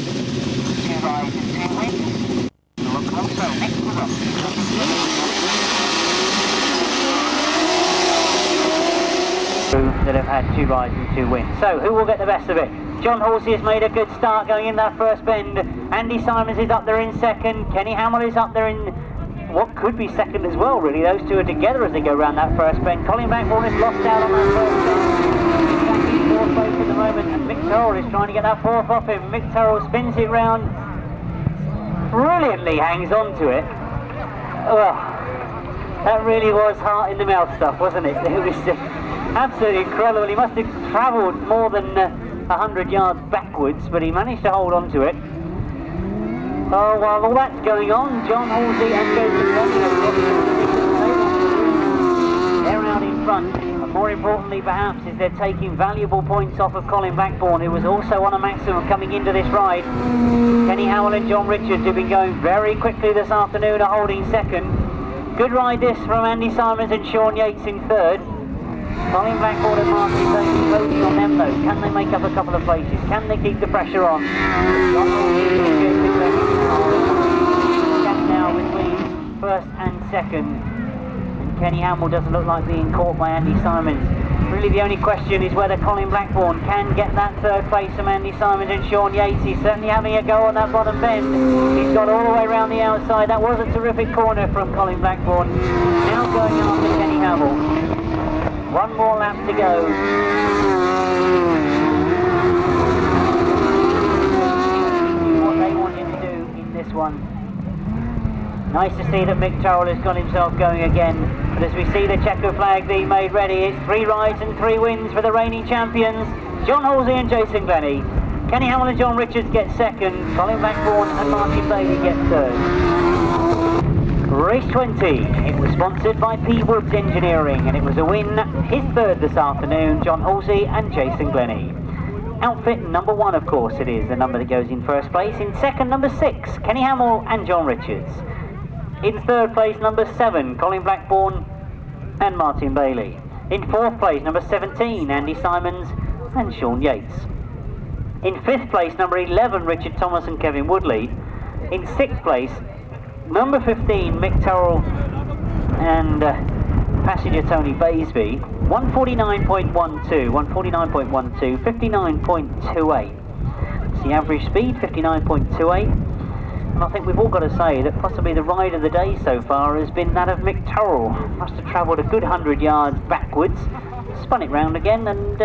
bend. 2 rides and 2 wins. Look also next to us. That have had 2 rides and 2 wins. So who will get the best of it? John Halsey has made a good start going in that first bend. Andy Simons is up there in second. Kenny Hammill is up there in what could be second as well, really. Those two are together as they go around that first bend. Colin Blackbourn is lost out on that first bend. He's back in 4th place at the moment, and Mick Terrell is trying to get that 4th off him. Mick Terrell spins it round, brilliantly hangs on to it. Well, that really was heart in the mouth stuff, wasn't it? It was absolutely incredible. He must have travelled more than 100 yards backwards, but he managed to hold on to it. Oh, while all that's going on, John Halsey and Jason they're out in front, and more importantly perhaps is they're taking valuable points off of Colin Blackbourn, who was also on a maximum coming into this ride. Kenny Howell and John Richards, who've been going very quickly this afternoon, are holding second. Good ride this from Andy Simons and Sean Yates in third. Colin Blackbourn and Martin Bailey voting on them though. Can they make up a couple of places? Can they keep the pressure on? John Halsey now between first and second. And Kenny Hammill doesn't look like being caught by Andy Simons. Really the only question is whether Colin Blackbourn can get that 3rd place from Andy Simons and Sean Yates. He's certainly having a go on that bottom bend. He's got all the way around the outside. That was a terrific corner from Colin Blackbourn. Now going after Kenny Hammill. One more lap to go. What they wanted to do in this one. Nice to see that Mick Terrell has got himself going again. But as we see the checker flag being made ready, it's 3 rides and 3 wins for the reigning champions, John Halsey and Jason Glennie. Kenny Hammill and John Richards get second. Colin Blackbourn and Martin Bailey get third. Race 20, it was sponsored by P Woods Engineering, and it was a win, his 3rd this afternoon, John Halsey and Jason Glennie. Outfit number 1, of course, it is the number that goes in 1st place. In 2nd, number 6, Kenny Hammill and John Richards. In 3rd place, number 7, Colin Blackbourn and Martin Bailey. In 4th place, number 17, Andy Simons and Sean Yates. In 5th place, number 11, Richard Thomas and Kevin Woodley. In 6th place, number 15, Mick Terrell and passenger Tony Baisby. 149.12, 149.12, 59.28. It's the average speed, 59.28. And I think we've all got to say that possibly the ride of the day so far has been that of Mick Terrell. Must have travelled a good 100 yards backwards, spun it round again, and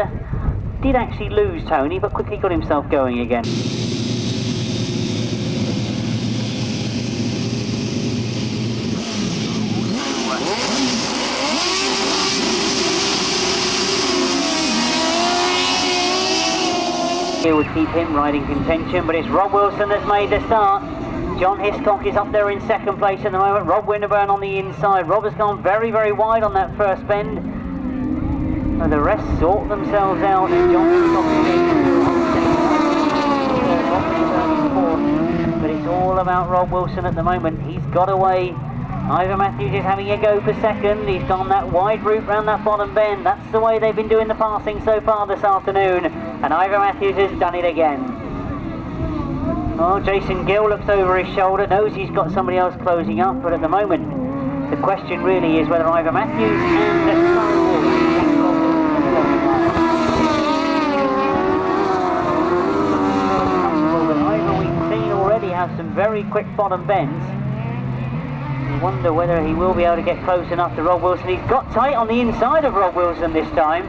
did actually lose Tony, but quickly got himself going again. It would keep him right in contention, but it's Rob Wilson that's made the start. John Hiscock is up there in 2nd place at the moment. Rob Winterburn on the inside. Rob has gone very, very wide on that first bend. And the rest sort themselves out, and John Hiscock is 4th. But it's all about Rob Wilson at the moment. He's got away. Ivor Matthews is having a go for 2nd. He's gone that wide route round that bottom bend. That's the way they've been doing the passing so far this afternoon. And Ivor Matthews has done it again. Oh, Jason Gill looks over his shoulder, knows he's got somebody else closing up, but at the moment, the question really is whether Ivor Matthews and Ivor, we've seen already, has some very quick bottom bends. I wonder whether he will be able to get close enough to Rob Wilson. He's got tight on the inside of Rob Wilson this time.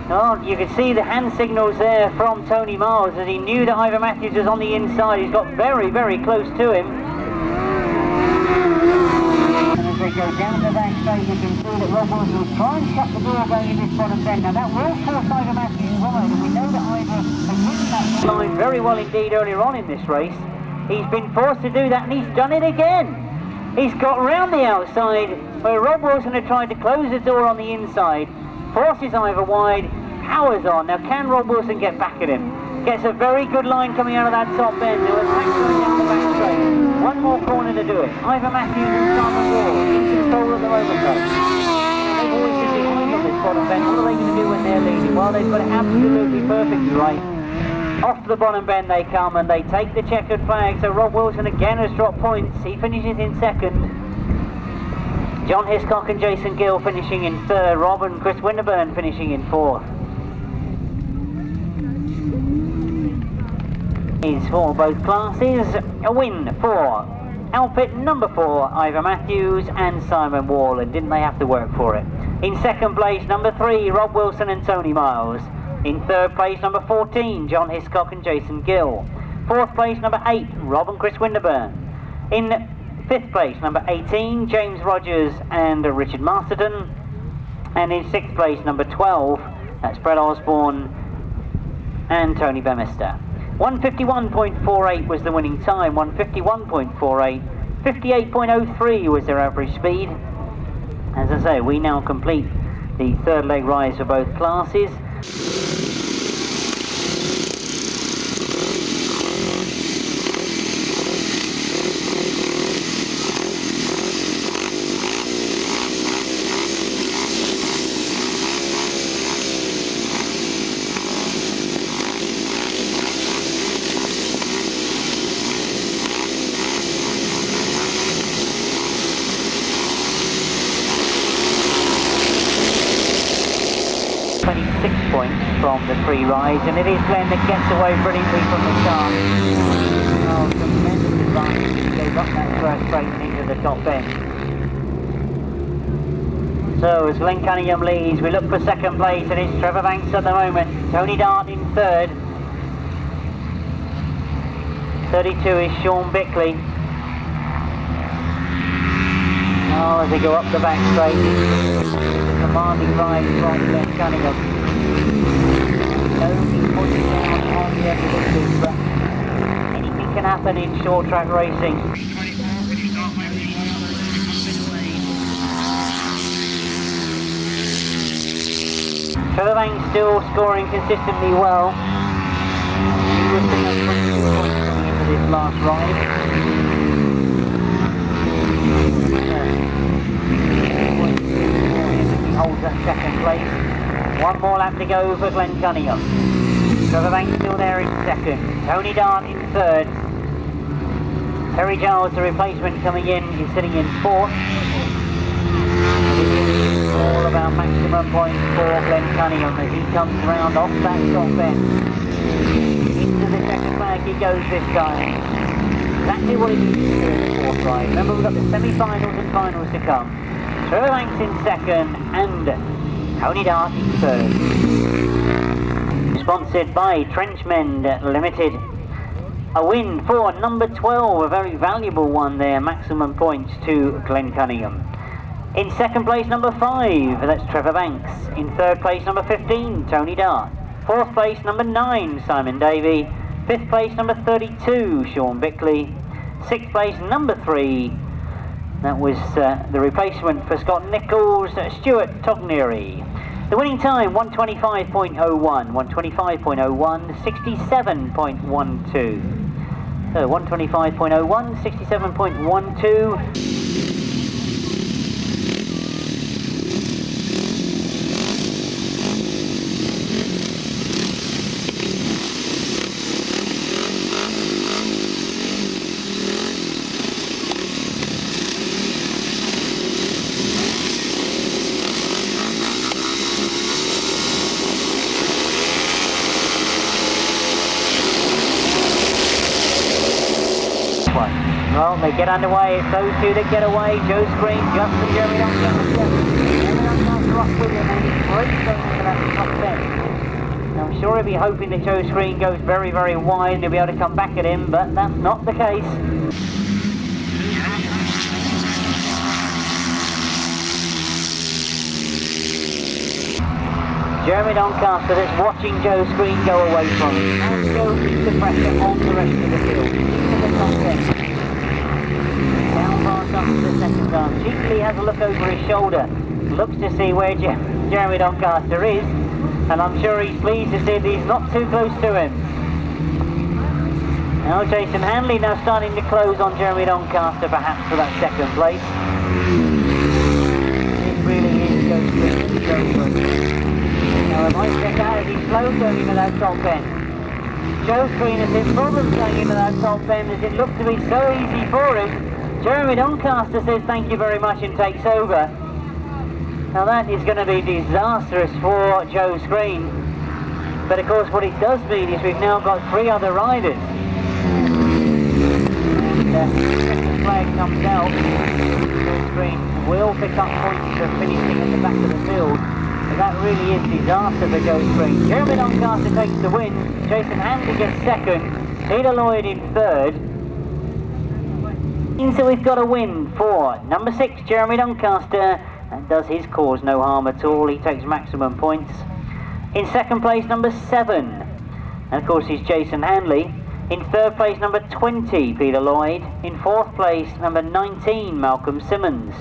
Oh, you can see the hand signals there from Tony Miles as he knew that Ivor Matthews was on the inside. He's got very, very close to him. And as they go down the back straight, you can see that Rob Wilson will try and shut the door going in this bottom bend. Now that will force Ivor Matthews wide, and we know that Ivor has hit that line very well indeed earlier on in this race. He's been forced to do that, and he's done it again. He's got round the outside where Rob Wilson had tried to close the door on the inside. Forces Ivor wide, powers on. Now can Rob Wilson get back at him? Gets a very good line coming out of that top bend. Now attacks going down the back straight. One more corner to do it. Ivor Matthews and Simon Wall in control at the moment though. They've always been behind on this bottom bend. What are they going to do when they're leading? Well, they've got it absolutely perfectly right. Off the bottom bend they come and they take the checkered flag. So Rob Wilson again has dropped points. He finishes in second. John Hiscock and Jason Gill finishing in third. Rob and Chris Winterburn finishing in fourth. Is for both classes. A win for outfit number 4, Ivor Matthews and Simon Wall, and didn't they have to work for it? In second place, number 3, Rob Wilson and Tony Miles. In third place, number 14, John Hiscock and Jason Gill. Fourth place, number 8, Rob and Chris Winterburn. In fifth place, number 18, James Rogers and Richard Masterton. And in sixth place, number 12, that's Brett Osborne and Tony Bemister. 151.48 was the winning time, 151.48. 58.03 was their average speed. As I say, we now complete the third leg rise for both classes. From the free rise, and it is Glen that gets away brilliantly from the start. Oh, tremendous advantage. He goes up that first straight and into the top end. So as Glen Cunningham leads, we look for second place, and it's Trevor Banks at the moment. Tony Dart in third. 32 is Sean Bickley. Oh, as they go up the back straight, it's a commanding ride from Glen Cunningham. Only pointing down on the end of the loop, but anything can happen in short track racing. Trevor Banks still scoring consistently well. He was picking up 22 points coming into this last ride. He holds that second place. One more lap to go for Glen Cunningham. Trevor Banks still there in second. Tony Dart in third. Terry Giles, the replacement coming in, is sitting in fourth. It is all about maximum points for Glen Cunningham as he comes round off that top end. Into the second flag he goes this time. Exactly what he needs to do in the fourth ride. Remember, we've got the semi-finals and finals to come. Trevor Banks in second and Tony Dart in third. Sponsored by Trenchmen Limited. A win for number 12, a very valuable one there, maximum points to Glen Cunningham. In second place, number 5, that's Trevor Banks. In third place, number 15, Tony Dart. Fourth place, number 9, Simon Davey. Fifth place, number 32, Sean Bickley. Sixth place, number 3, that was the replacement for Scott Nichols, Stuart Tognery. The winning time, 125.01, 125.01, 67.12. So 125.01, 67.12. Well, they get underway. It's those two that get away. Joe Screen, Justin, Jeremy Doncaster. Rock William, and he's great going into that top end. Now, I'm sure he'll be hoping that Joe Screen goes very, very wide and he'll be able to come back at him, but that's not the case. Jeremy Doncaster that's watching Joe Screen go away from him. And Joe keeps the pressure on the rest of the field. Into the top end. Down past up to the second arm. Cheekily has a look over his shoulder. Looks to see where Jeremy Doncaster is. And I'm sure he's pleased to see that he's not too close to him. Now Jason Handley now starting to close on Jeremy Doncaster perhaps for that second place. It really is Joe Screen. Now I might check out if he's slow going into that top end. Joe Screen has hit problems going into that top bend as it looked to be so easy for him. Jeremy Doncaster says thank you very much and takes over. Now that is going to be disastrous for Joe Screen. But of course what it does mean is we've now got 3 other riders. The flag comes out. Joe Screen will pick up points for finishing at the back of the field. But that really is disaster for Joe Screen. Jeremy Doncaster takes the win. Jason Handley gets second. Peter Lloyd in third. Means that we've got a win for number 6, Jeremy Doncaster. That does his cause no harm at all. He takes maximum points. In second place, number 7. And of course, he's Jason Handley. In third place, number 20, Peter Lloyd. In fourth place, number 19, Malcolm Simmons.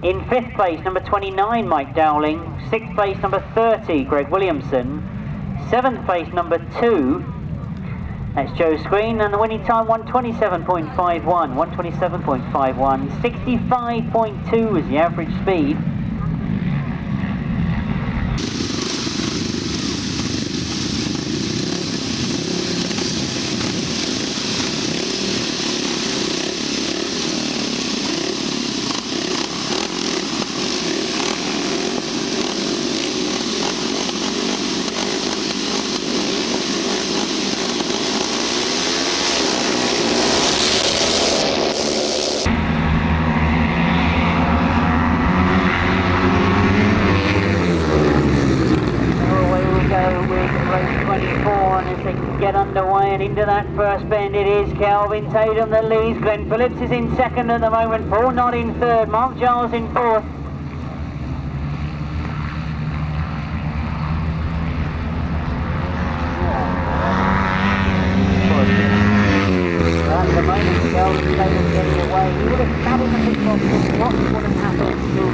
In fifth place, number 29, Mike Dowling. Sixth place, number 30, Greg Williamson. Seventh place, number 2, that's Joe Screen, and the winning time 127.51, 127.51, 65.2 was the average speed. Into that first bend, it is Kelvin Tatum that leads. Glen Phillips is in second at the moment. Paul Knott in third. Mark Giles in fourth. At the moment, Kelvin Tatum getting away. He would have traveled the pit box, but what would have happened to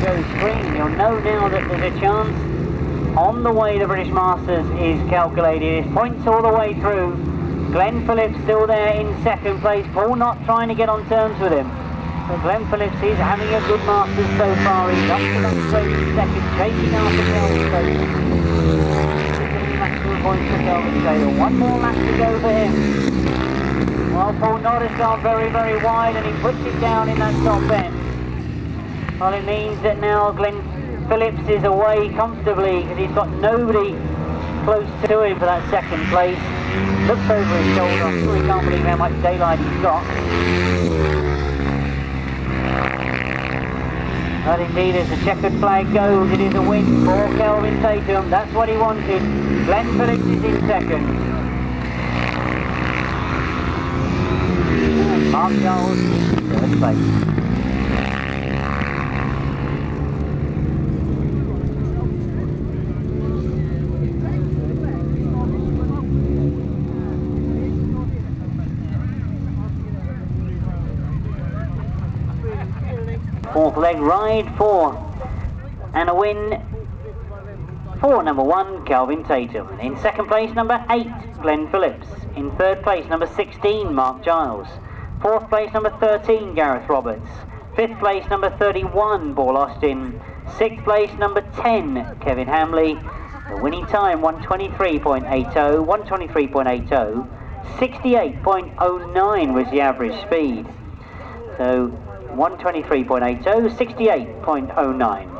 Joe Screen? You'll know now that there's a chance. On the way the British Masters is calculated. His points all the way through. Glen Phillips still there in second place. Paul Knott trying to get on terms with him. But Glen Phillips is having a good Masters so far. He's up to that straight in second, chasing after Kelvin Tatum. Maximum points for Kelvin Tatum. One more lap to go for him. Well, Paul Knott has gone very, very wide and he puts it down in that top bend. Well, it means that now Glen Phillips is away comfortably because he's got nobody close to him for that second place. Looks over his shoulder. I'm sure he can't believe how much daylight he's got. But indeed, as the checkered flag goes, it is a win for Kelvin Tatum. That's what he wanted. Glen Phillips is in second. And Mark Giles in third place. Fourth leg ride for, and a win for number 1, Kelvin Tatum. In second place, number 8, Glen Phillips. In third place, number 16, Mark Giles. Fourth place, number 13, Gareth Roberts. Fifth place, number 31, Paul Austin. Sixth place, number 10, Kevin Hamley. The winning time, 123.80, 123.80. 68.09 was the average speed. So 123.80, 68.09.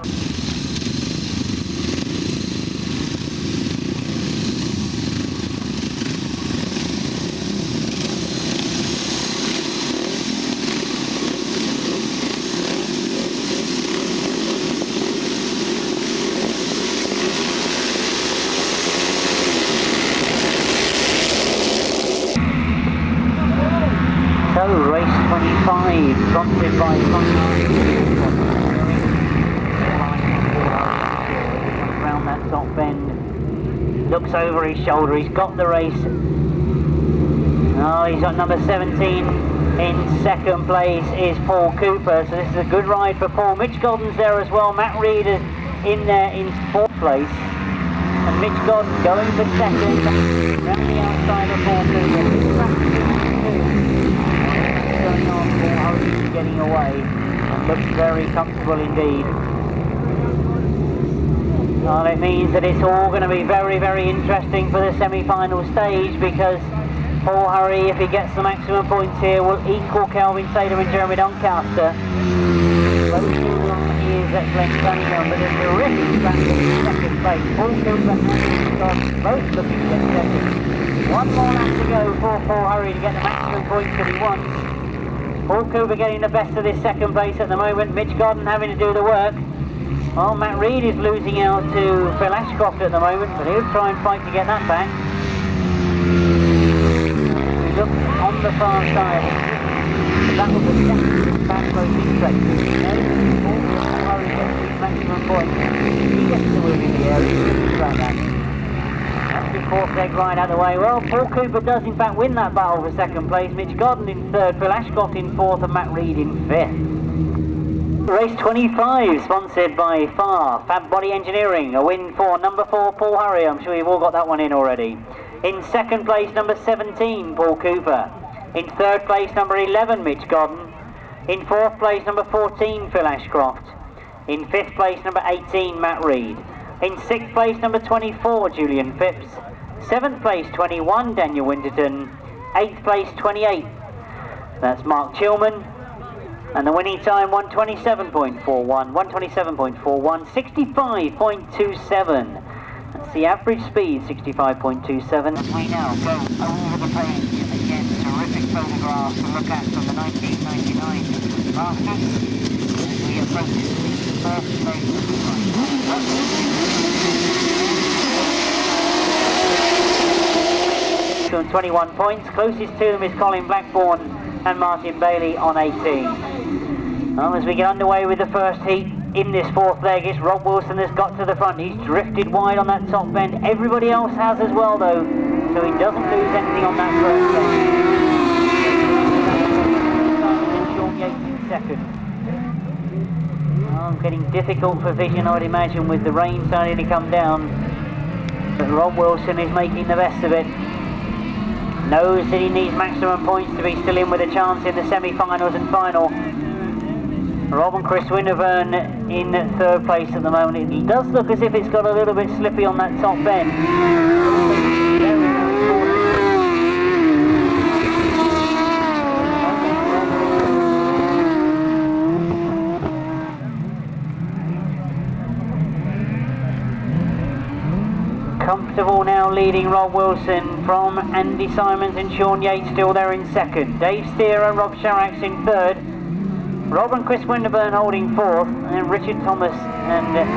So race 25, prompted by around that top bend, looks over his shoulder, he's got the race. Oh, he's got number 17 in second place is Paul Cooper, so this is a good ride for Paul. Mitch Golden's there as well. Matt Reed is in there in fourth place, and Mitch Golden going for second around the outside of Paul Cooper. Going on, Halsey getting away and looks very comfortable indeed. Well, it means that it's all going to be very, very interesting for the semi-final stage, because Paul Hurry, if he gets the maximum points here, will equal Kelvin Tatum and Jeremy Doncaster. He is at Glen Cunningham, but there's a terrific battle in second place. Paul Cooper and Hiscock both looking to get second. One more lap to go for Paul Hurry to get the maximum points that he wants. Paul Cooper getting the best of this second place at the moment. Mitch Godden having to do the work. Well, Matt Reed is losing out to Phil Ashcroft at the moment, but he'll try and fight to get that back. Look on the far side. That was a second back closing straight. Hurry gets his maximum points. He gets to move in the air. He's thinking about that. That's the fourth leg right out of the way. Well, Paul Cooper does in fact win that battle for second place. Mitch Godden in third, Phil Ashcroft in fourth, and Matt Reed in fifth. Race 25, sponsored by Fab Body Engineering. A win for number 4, Paul Hurry. I'm sure you've all got that one in already. In second place, number 17, Paul Cooper. In third place, number 11, Mitch Godden. In fourth place, number 14, Phil Ashcroft. In fifth place, number 18, Matt Reed. In sixth place, number 24, Julian Phipps. Seventh place, 21, Daniel Winterton. Eighth place, 28. That's Mark Chilman. And the winning time, 127.41. 127.41, 65.27. That's the average speed, 65.27. We now go over the plains. Again, terrific photographs to look at from the 1999 Masters. As we approach the first place. 21 points. Closest to them is Colin Blackbourn and Martin Bailey on 18. Well, as we get underway with the first heat in this fourth leg, it's Rob Wilson that's got to the front. He's drifted wide on that top bend. Everybody else has as well, though, so he doesn't lose anything on that first bend. Sean Yates in second. Well, getting difficult for vision, I would imagine, with the rain starting to come down. But Rob Wilson is making the best of it. Knows that he needs maximum points to be still in with a chance in the semi-finals and final. Rob and Chris Winterburn in third place at the moment. It does look as if it's got a little bit slippy on that top bend. Comfortable now leading Rob Wilson from Andy Simons and Sean Yates, still there in second. Dave Steer and Rob Sharrax in third. Rob and Chris Winterburn holding fourth, and Richard Thomas and fifth.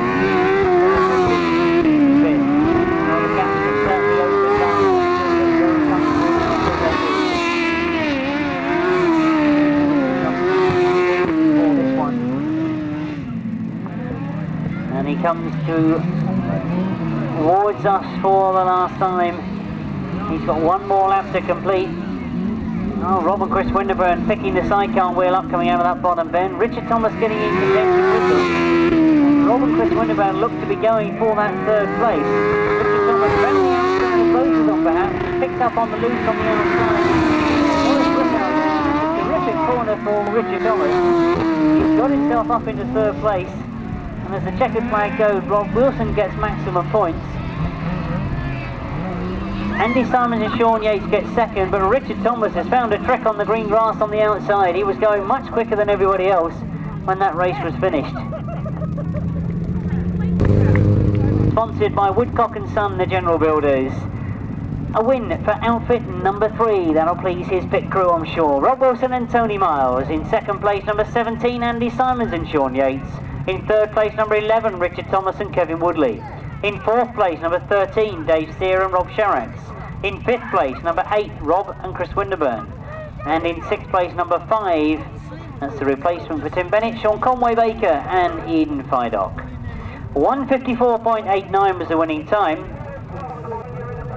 Well, the gaps have certainly opened up. For this one. And he comes towards us for the last time. He's got one more lap to complete. Oh, Rob and Chris Winterburn picking the sidecar wheel up coming out of that bottom bend. Richard Thomas getting in contention with them. Rob and Chris Winterburn look to be going for that third place. Richard Thomas round the outside of both of them perhaps. Picked up on the loose on the outside. A terrific corner for Richard Thomas. He's got himself up into third place. And as the checkered flag goes, Rob Wilson gets maximum points. Andy Simons and Sean Yates get second, but Richard Thomas has found a trick on the green grass on the outside. He was going much quicker than everybody else when that race was finished. Sponsored by Woodcock & Son, the general builders. A win for outfit number 3. That'll please his pit crew, I'm sure. Rob Wilson and Tony Miles. In second place, number 17, Andy Simons and Sean Yates. In third place, number 11, Richard Thomas and Kevin Woodley. In fourth place, number 13, Dave Steer and Rob Sharrax. In fifth place, number 8, Rob and Chris Winterburn. And in sixth place, number 5, that's the replacement for Tim Bennett, Sean Conway Baker and Eden Fidock. 154.89 was the winning time.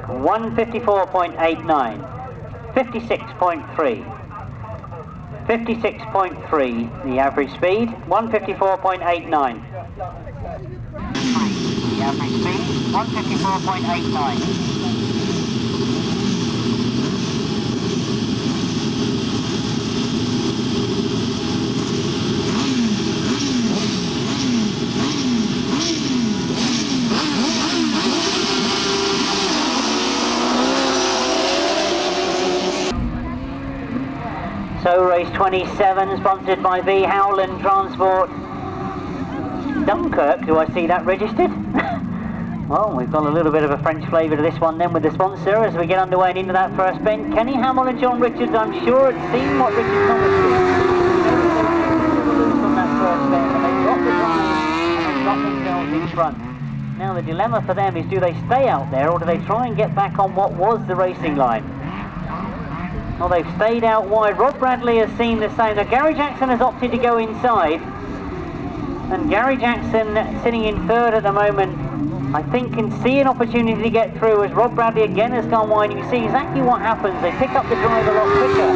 154.89. 56.3. 56.3 the average speed. 154.89. The average speed, 154.89. So race 27, sponsored by V. Howland Transport. Dunkirk, do I see that registered? Well, we've got a little bit of a French flavour to this one then with the sponsor as we get underway and into that first bend. Kenny Hammill and John Richards, I'm sure had seen what Richards promised to. On that first bend, and they got the drive and they got themselves in front. Now the dilemma for them is, do they stay out there or do they try and get back on what was the racing line? Well, they've stayed out wide. Rob Bradley has seen the same. Now Gary Jackson has opted to go inside, and Gary Jackson, sitting in third at the moment, I think can see an opportunity to get through as Rob Bradley again has gone wide. You see exactly what happens. They pick up the drive a lot quicker.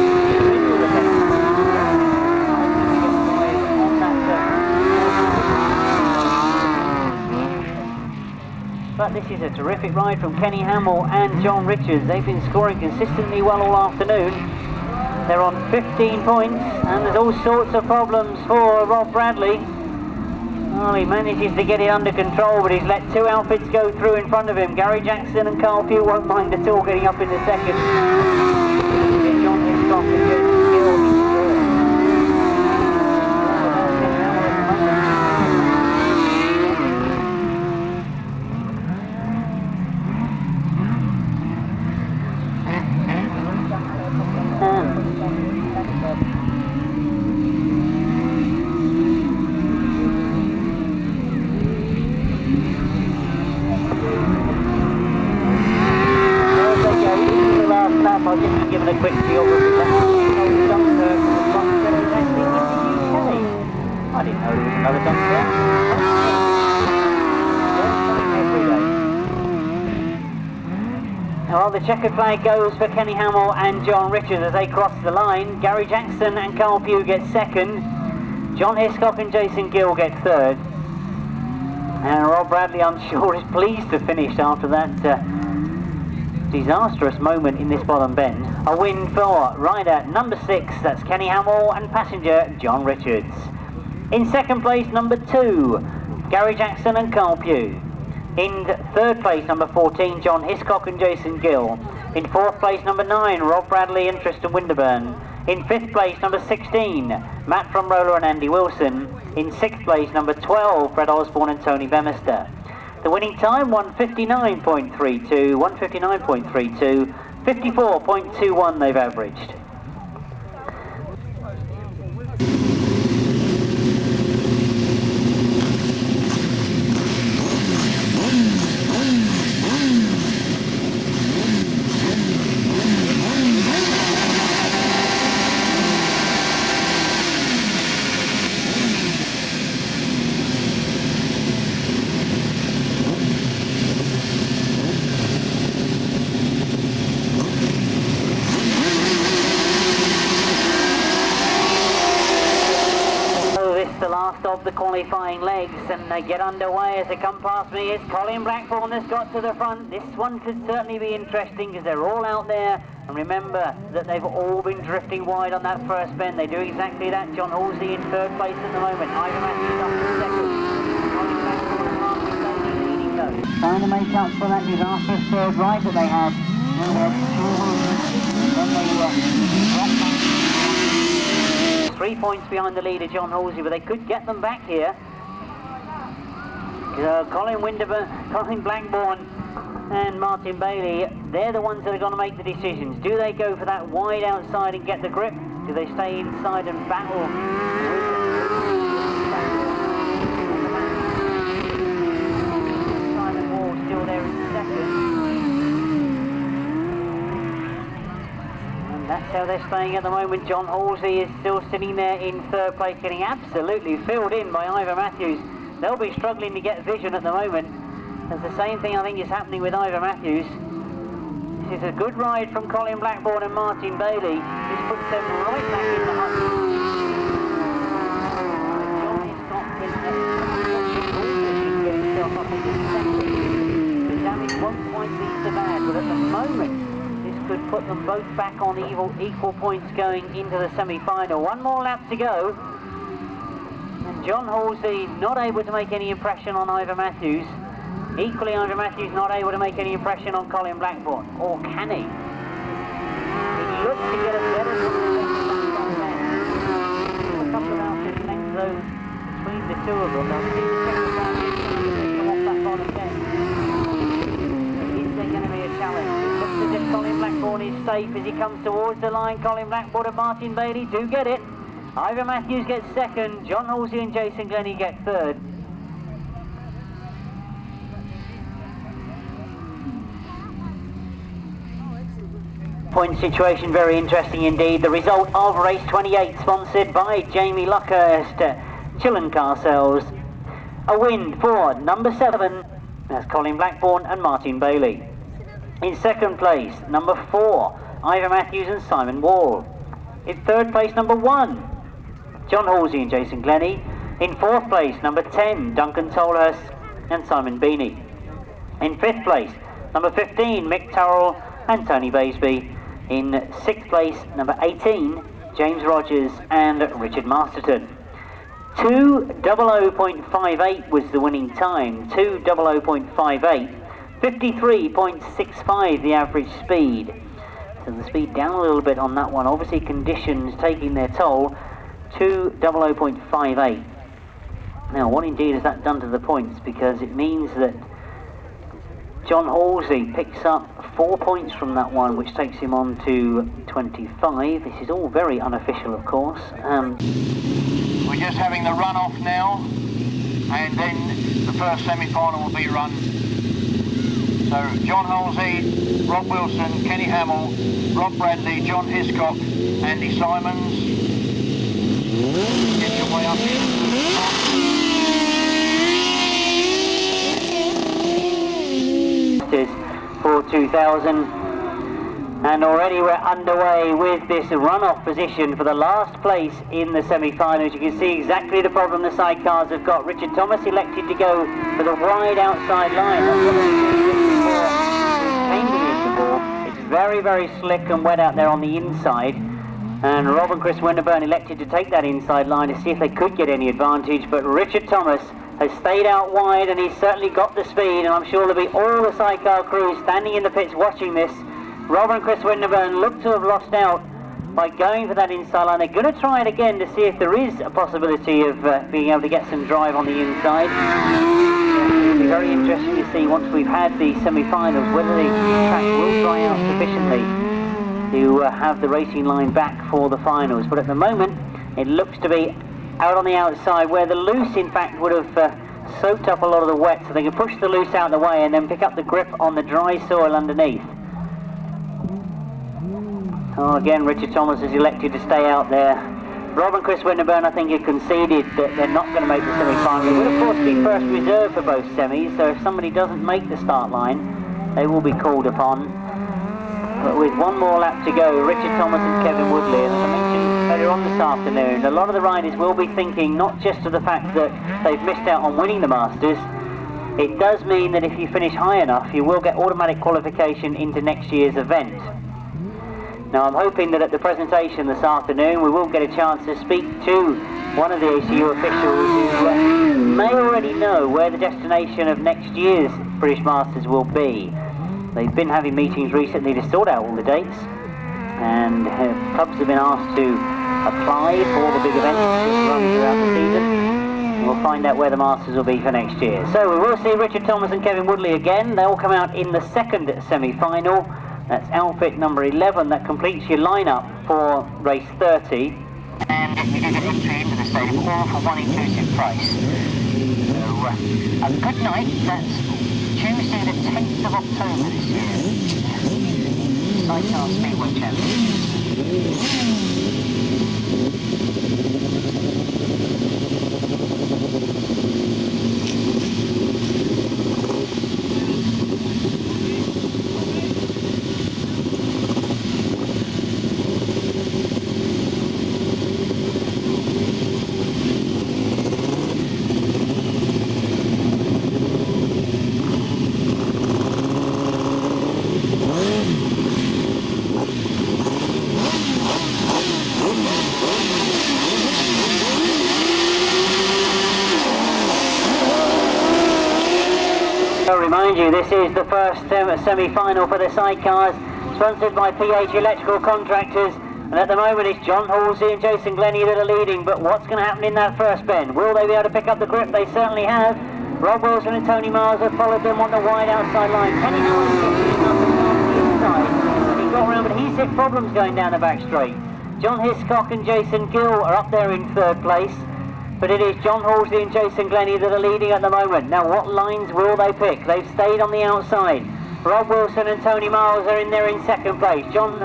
But this is a terrific ride from Kenny Hammill and John Richards. They've been scoring consistently well all afternoon. They're on 15 points, and there's all sorts of problems for Rob Bradley. Well, he manages to get it under control, but he's let two outfits go through in front of him. Gary Jackson and Carl Pugh won't mind at all getting up in the second. John Hiscock and Jason Gill. I'll just be given a quick geography lesson. Dunkirk was the front that is actually in the UK. I didn't know there was another Dunkirk. Well, the checkered flag goes for Kenny Hammill and John Richards as they cross the line. Gary Jackson and Carl Pugh get second. John Hiscock and Jason Gill get third. And Rob Bradley, I'm sure, is pleased to finish after that disastrous moment in this bottom bend. A win for rider number 6, that's Kenny Hammill, and passenger John Richards. In second place, number 2, Gary Jackson and Carl Pugh. In third place, number 14, John Hiscock and Jason Gill. In fourth place, number 9, Rob Bradley and Tristan Winterburn. In fifth place, number 16, Matt Fumarola and Andy Wilson. In sixth place, number 12, Fred Osborne and Tony Bemister. The winning time, 1:59.32, 1:59.32, 54.21 they've averaged. Of the qualifying legs, and they get underway as they come past me. It's Colin Blackbourn that's got to the front. This one could certainly be interesting because they're all out there, and remember that they've all been drifting wide on that first bend. They do exactly that. John Halsey in third place at the moment. Ivor Matthews up in second. Colin Blackbourn and Martin Bailey leading those. Trying to make up for that disastrous third ride that they had. Then they dropped back. 3 points behind the leader, John Halsey, but they could get them back here. Colin Blackbourn and Martin Bailey, they're the ones that are going to make the decisions. Do they go for that wide outside and get the grip? Do they stay inside and battle? Simon Wall still there in second. That's how they're staying at the moment. John Halsey is still sitting there in third place, getting absolutely filled in by Ivor Matthews. They'll be struggling to get vision at the moment. There's the same thing I think is happening with Ivor Matthews. This is a good ride from Colin Blackbourn and Martin Bailey. This puts them right back in the hunt. John Hiscock can get himself up into second. The damage won't quite be so bad, but at the moment, could put them both back on equal points going into the semi-final. One more lap to go, and John Halsey not able to make any impression on Ivor Matthews. Equally, Ivor Matthews not able to make any impression on Colin Blackbourn. Or can he? He looks to get a better the two of them. They'll see the checker flag come off that bottom deck. Is there going to be a challenge? It looks as if Colin Blackbourn is safe as he comes towards the line. Colin Blackbourn and Martin Bailey do get it. Ivor Matthews gets second. John Halsey and Jason Glennie get third. Point situation very interesting indeed. The result of race 28, sponsored by Jamie Luckhurst, Chillen Car Sales. A win for number 7, that's Colin Blackbourn and Martin Bailey. In second place, number 4, Ivor Matthews and Simon Wall. In third place, number 1, John Halsey and Jason Glennie. In fourth place, number 10, Duncan Tolhurst and Simon Beanie. In fifth place, number 15, Mick Turrell and Tony Baisby. In sixth place, number 18, James Rogers and Richard Masterton. 2:00.58 was the winning time. 2:00.58. 53.65 the average speed. So the speed down a little bit on that one. Obviously conditions taking their toll. 2:00.58. Now what indeed has that done to the points? Because it means that John Halsey picks up 4 points from that one, which takes him on to 25. This is all very unofficial, of course. We're just having the run-off now, and then the first semi-final will be run. So John Halsey, Rob Wilson, Kenny Hammill, Rob Bradley, John Hiscock, Andy Simons. Get your way up here. For 2000, and already we're underway with this run-off position for the last place in the semi-finals. You can see exactly the problem the sidecars have got. Richard Thomas elected to go for the wide outside line. That's what they did the ball. It's very, very slick and wet out there on the inside, and Rob and Chris Winterburn elected to take that inside line to see if they could get any advantage, but Richard Thomas has stayed out wide, and he's certainly got the speed, and I'm sure there'll be all the sidecar crews standing in the pits watching this. Rob and Chris Winterburn look to have lost out by going for that inside line. They're going to try it again to see if there is a possibility of being able to get some drive on the inside. It'll be very interesting to see once we've had the semi-finals whether the track will dry out sufficiently to have the racing line back for the finals. But at the moment, it looks to be out on the outside, where the loose in fact would have soaked up a lot of the wet, so they can push the loose out of the way and then pick up the grip on the dry soil underneath. Oh, again, Richard Thomas has elected to stay out there. Rob and Chris Winterburn, I think, have conceded that they're not going to make the semi-final. It will of course be first reserve for both semis, so if somebody doesn't make the start line, they will be called upon. But with one more lap to go, Richard Thomas and Kevin Woodley, as I mentioned earlier on this afternoon, a lot of the riders will be thinking not just of the fact that they've missed out on winning the Masters. It does mean that if you finish high enough, you will get automatic qualification into next year's event. Now I'm hoping that at the presentation this afternoon we will get a chance to speak to one of the ACU officials who may already know where the destination of next year's British Masters will be. They've been having meetings recently to sort out all the dates, and clubs have been asked to apply for the big events that run throughout the season. And we'll find out where the Masters will be for next year. So we will see Richard Thomas and Kevin Woodley again. They'll come out in the second semi-final. That's outfit number 11. That completes your lineup for race 30. And you get an entry into the stadium, all for one inclusive price. So a good night. That's Tuesday the 10th of October this year. Sidecar Speedway Championship. I'll remind you, this is the first semi-final for the sidecars, sponsored by PH Electrical Contractors. And at the moment it's John Halsey and Jason Glennie that are leading, but what's going to happen in that first bend? Will they be able to pick up the grip? They certainly have. Rob Wilson and Tony Miles have followed them on the wide outside line. Kenny Hammill getting up and down the inside. He got around, but he's had problems going down the back straight. John Hiscock and Jason Gill are up there in third place, but it is John Halsey and Jason Glennie that are leading at the moment. Now what lines will they pick? They've stayed on the outside. Rob Wilson and Tony Miles are in there in second place. John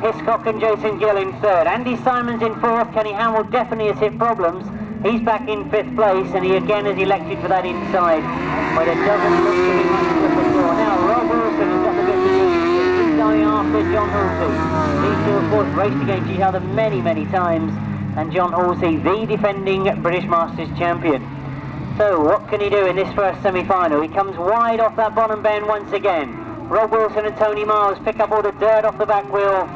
Hiscock and Jason Gill in third. Andy Simon's in fourth. Kenny Hammill definitely has hit problems. He's back in fifth place, and he again is elected for that inside, but it doesn't look to be much of a draw. Now Rob Wilson has got the bit to do. He's going after John Halsey. These two, of course, raced against each other many, many times, and John Halsey, the defending British Masters champion. So what can he do in this first semi-final? He comes wide off that bottom bend once again. Rob Wilson and Tony Miles pick up all the dirt off the back wheel,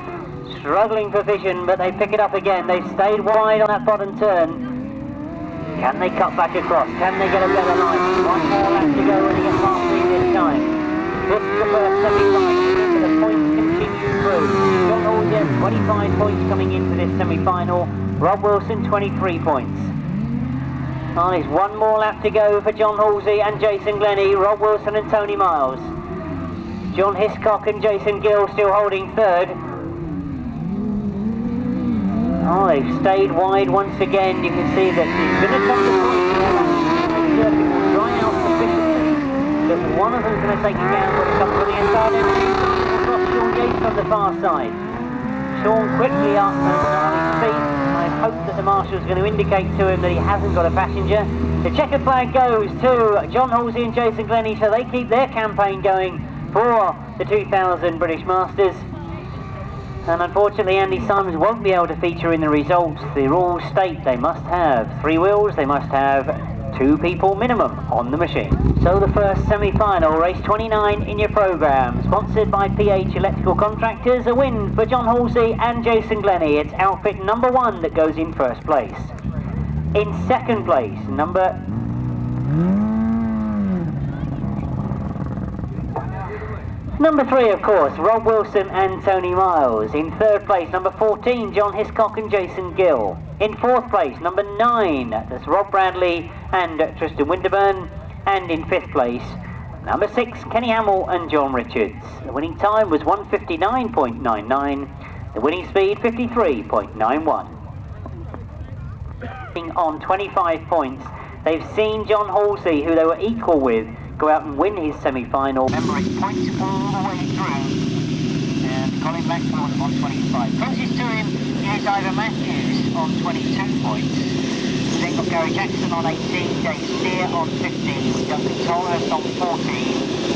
struggling for vision, but they pick it up again. They've stayed wide on that bottom turn. Can they cut back across? Can they get a better line? One more lap to go when he gets past me this time. This is the first semi-final. The points continue through. John Halsey has 25 points coming into this semi-final. Rob Wilson 23 points. Oh, there's one more lap to go for John Halsey and Jason Glennie, Rob Wilson and Tony Miles. John Hiscock and Jason Gill still holding third. Oh, they've stayed wide once again. You can see that it's going to come to the point where the circuit will dry out sufficiently that one of them's going to take it down when it comes to the inside, and we've got Sean Yates from the far side. Sean quickly up and on his feet. I hope that the marshal's going to indicate to him that he hasn't got a passenger. The checkered flag goes to John Halsey and Jason Glennie, so they keep their campaign going for the 2000 British Masters. And unfortunately Andy Simons won't be able to feature in the results. The rules state they must have 3 wheels, they must have 2 people minimum on the machine. So the first semi-final, race 29 in your programme, sponsored by PH Electrical Contractors, a win for John Halsey and Jason Glennie. It's outfit number 1 that goes in first place. In second place, number 3, of course, Rob Wilson and Tony Miles. In third place, number 14, John Hiscock and Jason Gill. In fourth place, number 9, that's Rob Bradley and Tristan Winterburn. And in fifth place, number 6, Kenny Hammill and John Richards. The winning time was 1:59.99. The winning speed, 53.91. On 25 points, they've seen John Halsey, who they were equal with, go out and win his semi-final. Remember, it points all the way through, and Colin Blackbourn on 25. Closest to him is Ivor Matthews on 22 points. Then got Gary Jackson on 18, James Steer on 15, Duncan Tolhurst on 14.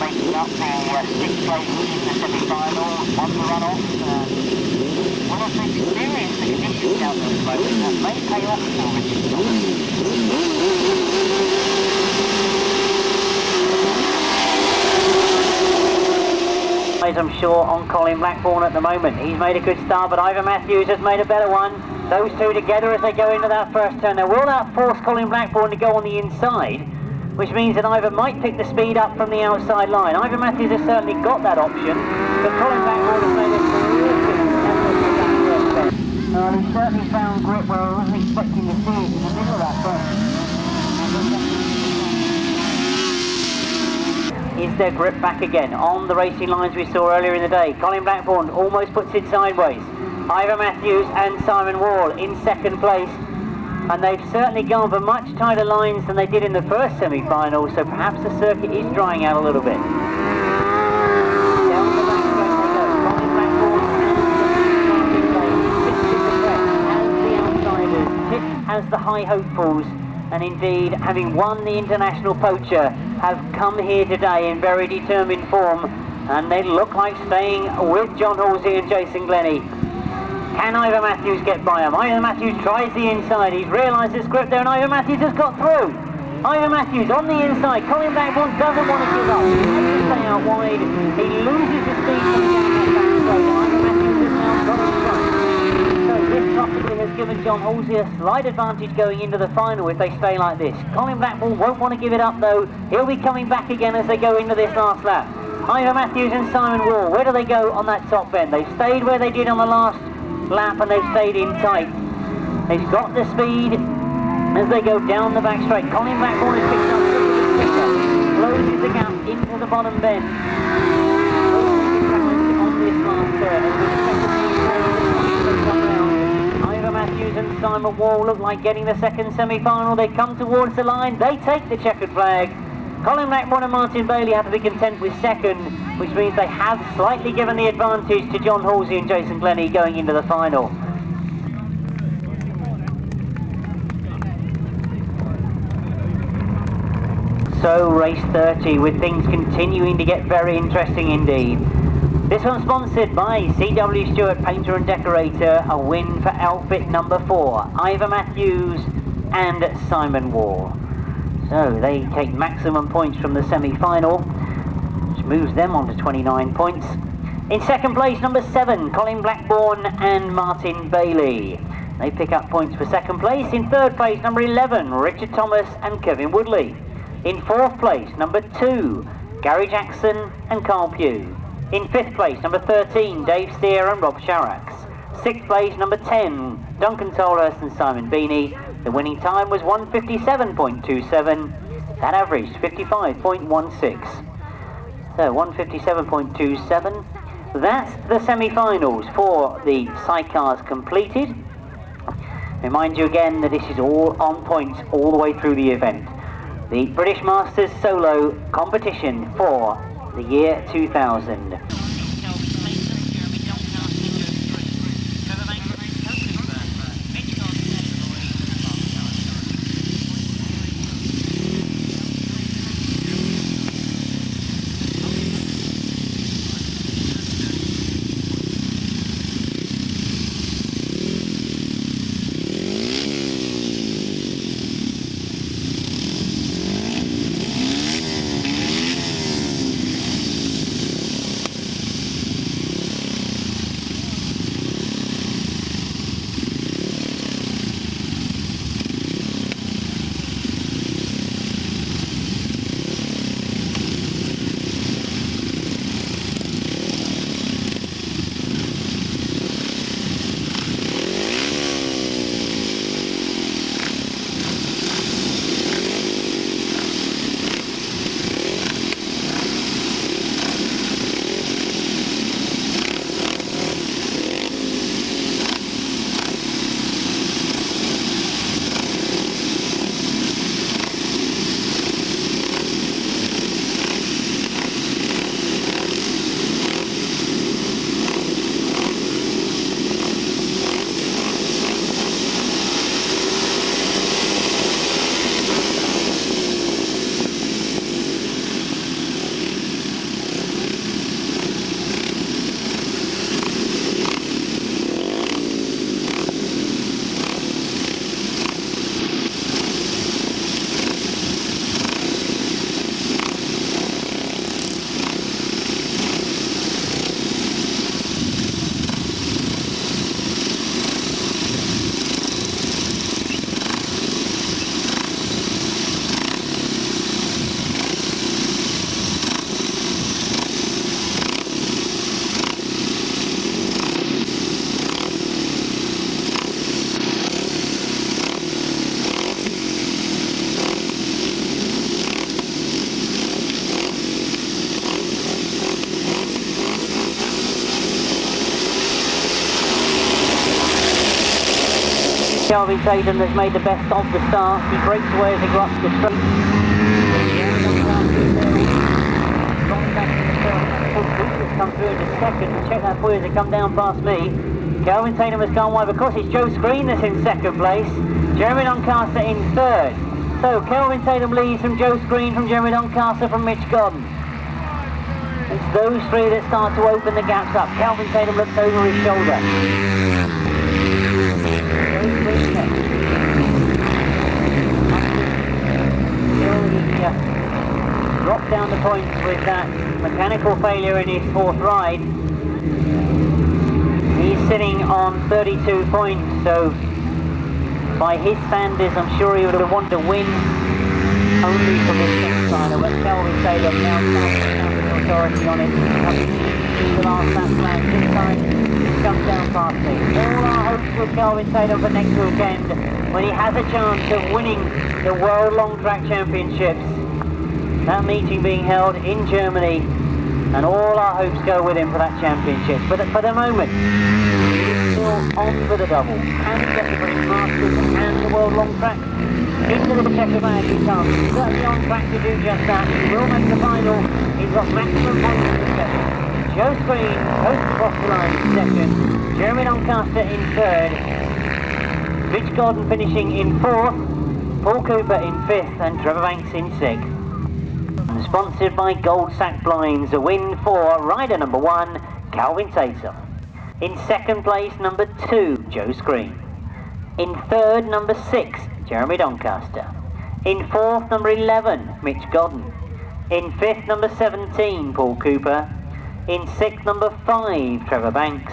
Making up the 6th place in the semi-final, on the run-off. Well, I've experienced the conditions out there at the moment, that may pay off for Richard Thomas. I'm sure on Colin Blackbourn at the moment. He's made a good start, but Ivor Matthews has made a better one. Those two together as they go into that first turn. Now, will that force Colin Blackbourn to go on the inside? Which means that Ivor might pick the speed up from the outside line. Ivor Matthews has certainly got that option, but Colin Blackbourn has made a terrific effort. He certainly found grip where I wasn't expecting to see it in the middle of that first. Is their grip back again on the racing lines we saw earlier in the day? Colin Blackbourn almost puts it sideways. Ivor Matthews and Simon Wall in second place. And they've certainly gone for much tighter lines than they did in the first semi-final, so perhaps the circuit is drying out a little bit. Down the back straight they go. Colin Blackbourn has the outsiders, tipped as the high hopefuls, and indeed, having won the International Poacher, have come here today in very determined form, and they look like staying with John Halsey and Jason Glennie. Can Ivor Matthews get by him? Ivor Matthews tries the inside. He's realised his grip there, and Ivor Matthews has got through. Ivor Matthews on the inside. Colin Blackbourn doesn't want to give up. He has to stay out wide. He loses the speed coming down that back straight. Ivor John Halsey a slight advantage going into the final if they stay like this. Colin Blackbourn won't want to give it up though. He'll be coming back again as they go into this last lap. Ivor Matthews and Simon Wall, where do they go on that top bend? They've stayed where they did on the last lap and they've stayed in tight. They've got the speed as they go down the back straight. Colin Blackbourn has picked up the quicker, closes the gap into the bottom bend. On this last turn, Ivor Matthews and Simon Wall look like getting the second semi-final. They come towards the line, they take the checkered flag. Colin Blackbourn and Martin Bailey have to be content with second, which means they have slightly given the advantage to John Halsey and Jason Glennie going into the final. So race 30 with things continuing to get very interesting indeed. This one's sponsored by CW Stewart Painter and Decorator, a win for outfit number 4, Ivor Matthews and Simon Wall. So they take maximum points from the semi-final, which moves them on to 29 points. In second place, number 7, Colin Blackbourn and Martin Bailey. They pick up points for second place. In third place, number 11, Richard Thomas and Kevin Woodley. In fourth place, number 2, Gary Jackson and Carl Pugh. In fifth place, number 13, Dave Steer and Rob Sharax. Sixth place, number 10, Duncan Tolhurst and Simon Beanie. The winning time was 1:57.27. That averaged 55.16. So 1:57.27. That's the semi-finals for the Sidecars completed. Remind you again that this is all on points all the way through the event. The British Masters Solo competition for the year 2000. Kelvin Tatum has made the best of the start. He breaks away as he got the straight. Come through in a second. Check that for you as they come down past me. Kelvin Tatum has gone wide. Of course, it's Joe Screen that's in second place. Jeremy Doncaster in third. So Kelvin Tatum leads from Joe Screen, from Jeremy Doncaster, from Mitch Godden. It's those three that start to open the gaps up. Kelvin Tatum looks over his shoulder. Dropped down the points with that mechanical failure in his fourth ride. He's sitting on 32 points, so by his standards, I'm sure he would have wanted to win only for this next final, but Kelvin Tatum now standing authority on it. Through the last lap flag this time, he's come down past me. All our hopes with Kelvin Tatum for next weekend, when he has a chance of winning the World Long Track Championships. That meeting being held in Germany, and all our hopes go with him for that championship. But for the moment, he's still on for the double. And get the British Masters and the World Long Track. Into the checker bag he comes. He's certainly on track to do just that. He will make the final. He's got maximum points in the second. Joe Screen goes across the line in second. Jeremy Doncaster in third. Rich Gordon finishing in fourth. Paul Cooper in fifth. And Trevor Banks in sixth. And sponsored by Grasstrack Blinds, a win for rider number 1, Kelvin Tatum. In second place, number 2, Joe Screen. In third, number 6, Jeremy Doncaster. In fourth, number 11, Mitch Godden. In fifth, number 17, Paul Cooper. In sixth, number 5, Trevor Banks.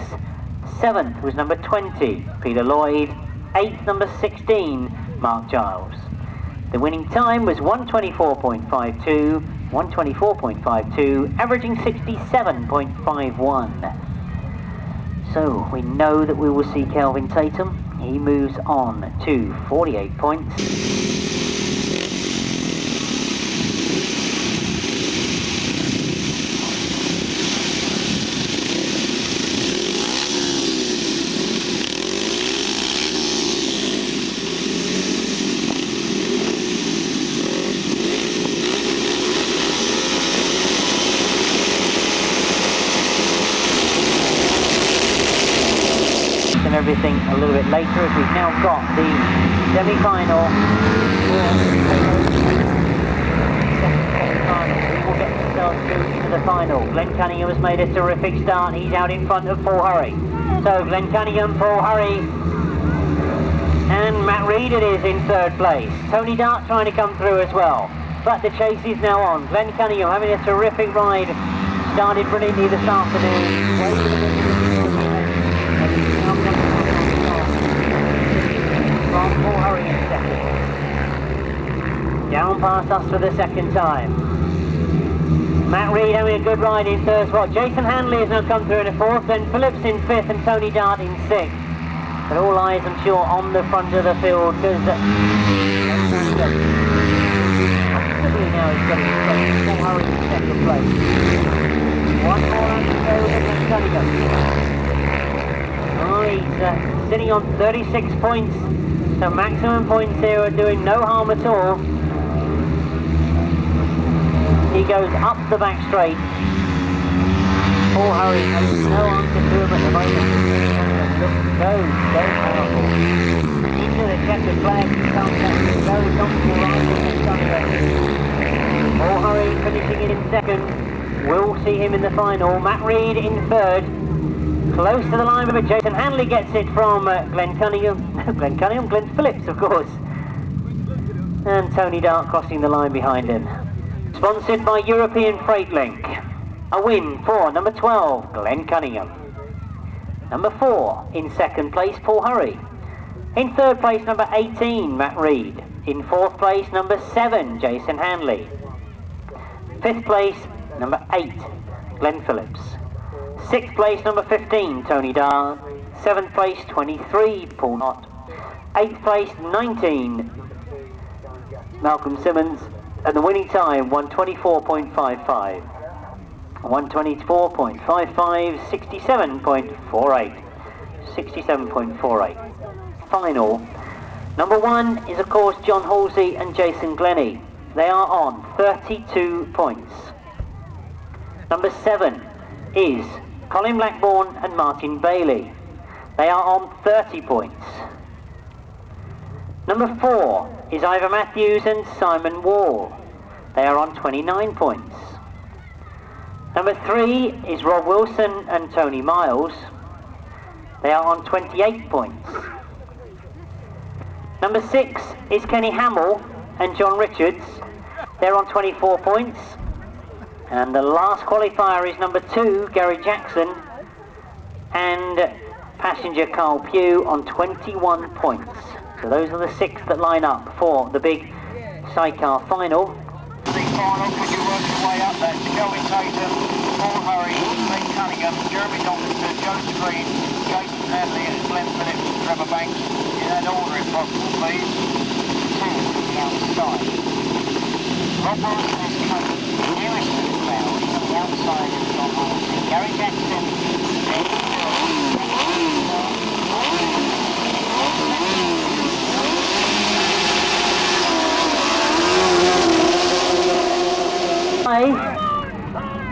Seventh was number 20, Peter Lloyd. Eighth, number 16, Mark Giles. The winning time was 1:24.52, averaging 67.51. So we know that we will see Kelvin Tatum. He moves on to 48 points. Everything a little bit later, as we've now got the semi-final. We will get ourselves through into the final. Glen Cunningham has made a terrific start. He's out in front of Paul Hurry. So Glen Cunningham, Paul Hurry, and Matt Reed it is in third place. Tony Dart trying to come through as well. But the chase is now on. Glen Cunningham having a terrific ride. Started brilliantly this afternoon. Paul Hurry in second. Down past us for the second time. Matt Reed having a good ride in third spot. Jason Handley has now come through in fourth, then Phillips in fifth and Tony Dart in sixth. But all eyes, I'm sure, on the front of the field because now he's got his place. Paul Hurry in second place. One more run to go with Glen Cunningham. Oh, he's sitting on 36 points. So maximum points here are doing no harm at all. He goes up the back straight. Paul Hurry has no answer to him at the moment. Go powerful. Into the checkered flag, he comes down to very comfortable ride in the Sunday. Paul Hurry finishing in second. We'll see him in the final. Matt Reed in third. Close to the line, but Jason Handley gets it from Glen Cunningham. Glen Phillips, of course. And Tony Dart crossing the line behind him. Sponsored by European Freight Link. A win for number 12, Glen Cunningham. Number 4, in second place, Paul Hurry. In third place, number 18, Matt Reed. In fourth place, number 7, Jason Handley. Fifth place, number 8, Glen Phillips. Sixth place, number 15, Tony Dart. Seventh place, 23, Paul Knott. Eighth place, 19, Malcolm Simmons. And the winning time, 1:24.55. 1:24.55, 67.48. 67.48. Final. Number 1 is, of course, John Halsey and Jason Glennie. They are on 32 points. Number 7 is Colin Blackbourn and Martin Bailey. They are on 30 points. Number 4 is Ivor Matthews and Simon Wall. They are on 29 points. Number 3 is Rob Wilson and Tony Miles. They are on 28 points. Number 6 is Kenny Hammill and John Richards. They're on 24 points. And the last qualifier is number 2, Gary Jackson, and passenger Carl Pugh on 21 points. So those are the 6 that line up for the big sidecar final. The final, could you work your way up? That's Kelvin Tatum, Tolhurst, Glen Cunningham, Jeremy Doncaster, Joseph Green, Jason Handley, and Glen Phillips, and Trevor Banks. In that order, if possible, please. 2 from the outside. Rob Wilson is coming nearest to the crowd from the outside of John Halsey. Gary Jackson,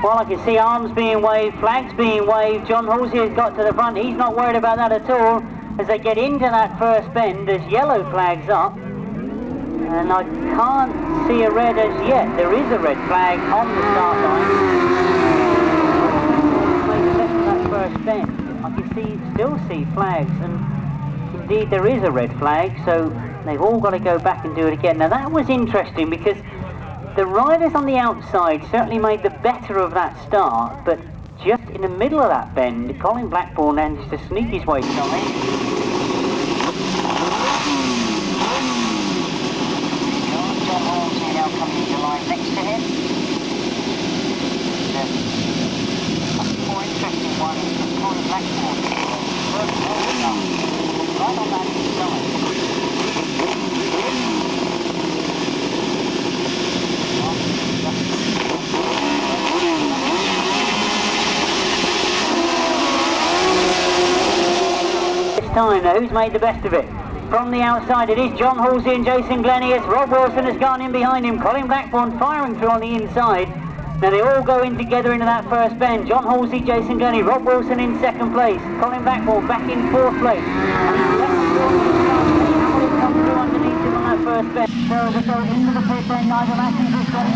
well, I can see arms being waved, flags being waved. John Halsey has got to the front. He's not worried about that at all. As they get into that first bend, there's yellow flags up. And I can't see a red as yet. There is a red flag on the start line. That first bend, I can still see flags. And indeed, there is a red flag. So they've all got to go back and do it again. Now, that was interesting because the riders on the outside certainly made the better of that start, but just in the middle of that bend, Colin Blackbourn managed to sneak his way through. John Halsey now coming to line next to him. The more interesting one is from Colin Blackbourn. Right on that inside. This time now, who's made the best of it? From the outside it is John Halsey and Jason Glennie. Rob Wilson has gone in behind him. Colin Blackbourn firing through on the inside. Now they all go in together into that first bend. John Halsey, Jason Glennie, Rob Wilson in second place. Colin Blackbourn back in fourth place. Hammill comes through underneath him on that first bend. So as they go into the pit bend, Ivor Matthews has got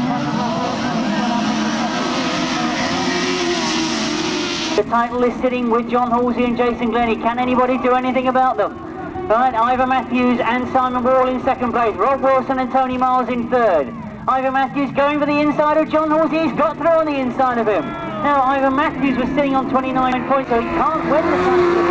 the title is sitting with John Halsey and Jason Glennie. Can anybody do anything about them? Right, Ivor Matthews and Simon Wall in second place. Rob Wilson and Tony Miles in third. Ivor Matthews going for the inside of John Halsey. He's got through on the inside of him. Now Ivor Matthews was sitting on 29 points, so he can't win the final.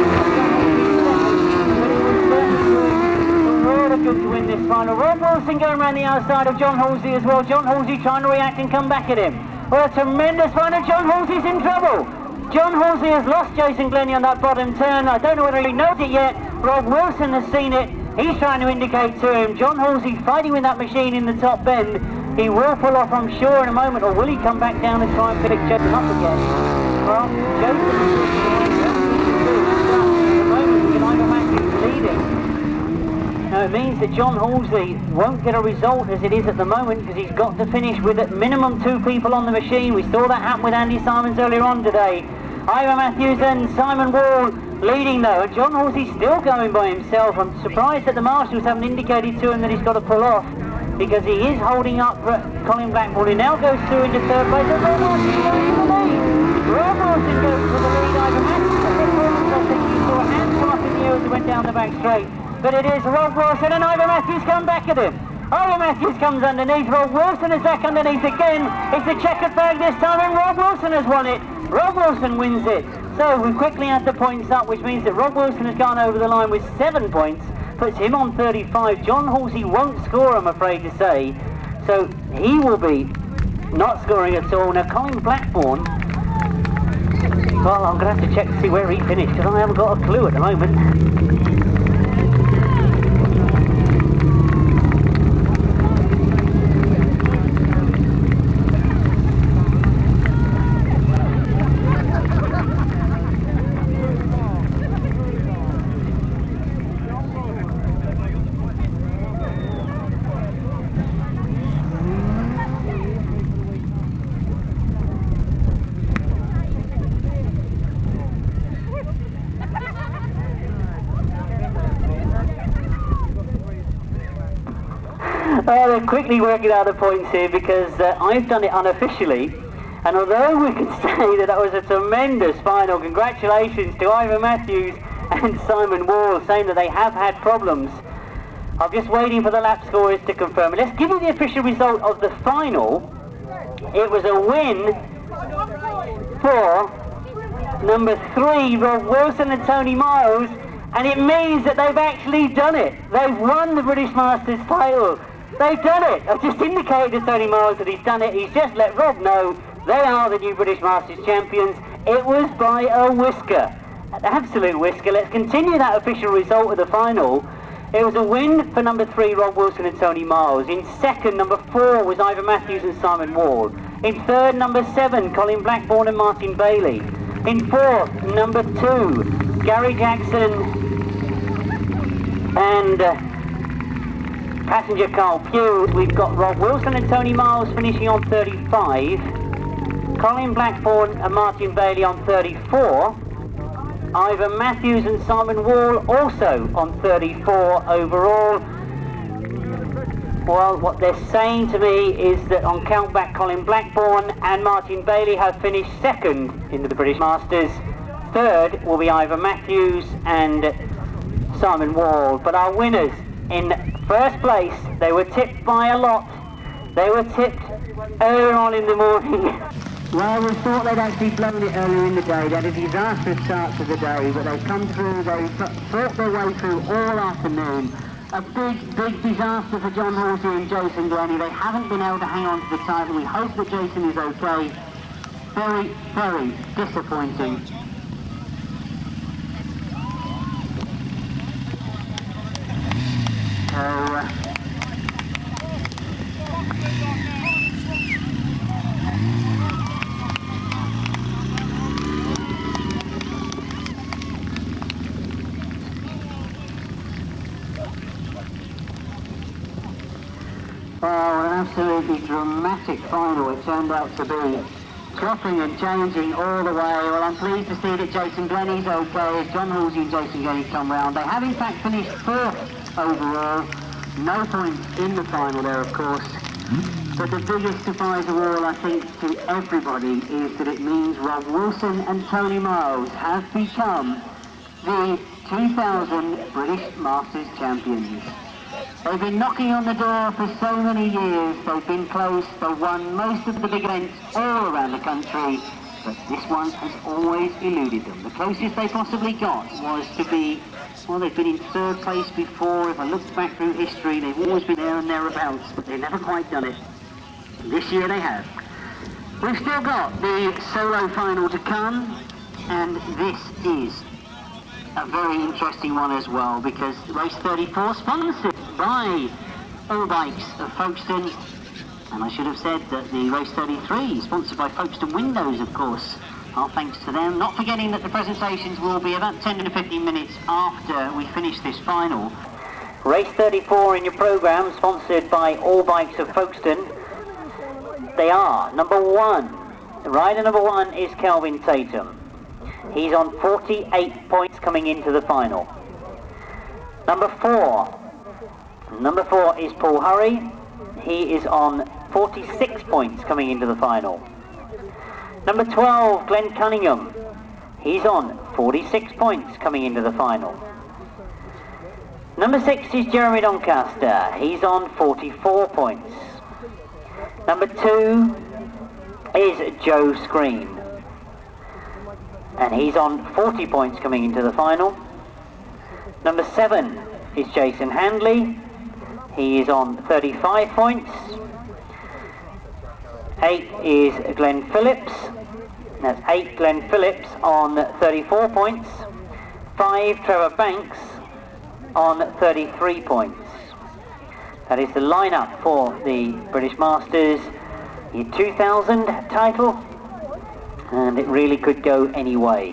But it was certainly the world of good to win this final. Rob Wilson going around the outside of John Halsey as well. John Halsey trying to react and come back at him. Well, a tremendous final. John Halsey's in trouble. John Halsey has lost Jason Glennie on that bottom turn. I don't know whether he knows it yet. Rob Wilson has seen it. He's trying to indicate to him. John Halsey fighting with that machine in the top bend. He will pull off, I'm sure, in a moment, or will he come back down and try and pick Jason up again? Well, Jason at the moment, with Ivor Matthews leading. Now, it means that John Halsey won't get a result as it is at the moment because he's got to finish with at minimum 2 people on the machine. We saw that happen with Andy Simons earlier on today. Ivor Matthews and Simon Wall leading though, and John Halsey still going by himself. I'm surprised that the marshals haven't indicated to him that he's got to pull off because he is holding up Colin Blackbourn, who now goes through into third place. And Rob Wilson goes to the lead. Rob Wilson goes to the lead. Ivor Matthews, I think he saw a hand come up in the air as he went down the back straight. But it is Rob Wilson and Ivor Matthews come back at him. Ivor Matthews comes underneath. Rob Wilson is back underneath again. It's a checkered flag this time and Rob Wilson has won it. Rob Wilson wins it. So we quickly add the points up, which means that Rob Wilson has gone over the line with 7 points, puts him on 35. John Halsey won't score, I'm afraid to say. So he will be not scoring at all. Now Colin Blackbourn, well, I'm going to have to check to see where he finished because I haven't got a clue at the moment. They're quickly working out the points here because I've done it unofficially, and although we can say that was a tremendous final, congratulations to Ivor Matthews and Simon Wall, saying that they have had problems. I'm just waiting for the lap scorers to confirm it. Let's give you the official result of the final. It was a win for number 3, Rob Wilson and Tony Miles, And it means that they've actually done it. They've won the British Masters title. They've done it. I've just indicated to Tony Miles that he's done it. He's just let Rob know they are the new British Masters champions. It was by a whisker. An absolute whisker. Let's continue that official result of the final. It was a win for number 3, Rob Wilson and Tony Miles. In second, number 4 was Ivor Matthews and Simon Wall. In third, number 7, Colin Blackbourn and Martin Bailey. In fourth, number 2, Gary Jackson and passenger Carl Pugh. We've got Rob Wilson and Tony Miles finishing on 35. Colin Blackbourn and Martin Bailey on 34. Ivor Matthews and Simon Wall also on 34 overall. Well, what they're saying to me is that on countback, Colin Blackbourn and Martin Bailey have finished second in the British Masters. Third will be Ivor Matthews and Simon Wall. But our winners in first place, they were tipped by a lot. They were tipped earlier on in the morning. Well, we thought they'd actually blown it earlier in the day. They had a disastrous start to the day, but they've come through, they've fought their way through all afternoon. A big disaster for John Halsey and Jason Glennie. They haven't been able to hang on to the title. We hope that Jason is okay. Very, very disappointing. Oh, an absolutely dramatic final it turned out to be. Chopping and changing all the way. Well, I'm pleased to see that Jason Glennie's okay as John Halsey and Jason Glennie come round. They have in fact finished 4th overall. No points in the final there, of course. But the biggest surprise of all, I think, to everybody is that it means Rob Wilson and Tony Miles have become the 2000 British Masters champions. They've been knocking on the door for so many years. They've been close. They've won most of the big events all around the country. But this one has always eluded them. The closest they possibly got was to be, well, they've been in 3rd place before. If I look back through history, they've always been there and thereabouts, but they've never quite done it. This year they have. We've still got the solo final to come, and this is a very interesting one as well, because race 34 sponsored by All Bikes of Folkestone, and I should have said that the race 33 sponsored by Folkestone Windows, of course. Our thanks to them. Not forgetting that the presentations will be about 10 to 15 minutes after we finish this final. Race 34 in your programme, sponsored by All Bikes of Folkestone. They are number 1. Rider number 1 is Kelvin Tatum. He's on 48 points coming into the final. Number 4 is Paul Hurry. He is on 46 points coming into the final. Number 12, Glen Cunningham. He's on 46 points coming into the final. Number 6 is Jeremy Doncaster. He's on 44 points. Number 2 is Joe Screen, and he's on 40 points coming into the final. Number 7 is Jason Handley. He is on 35 points. 8 is Glen Phillips. That's 8 Glen Phillips on 34 points. 5 Trevor Banks on 33 points. That is the lineup for the British Masters, the 2000 title, and it really could go any way.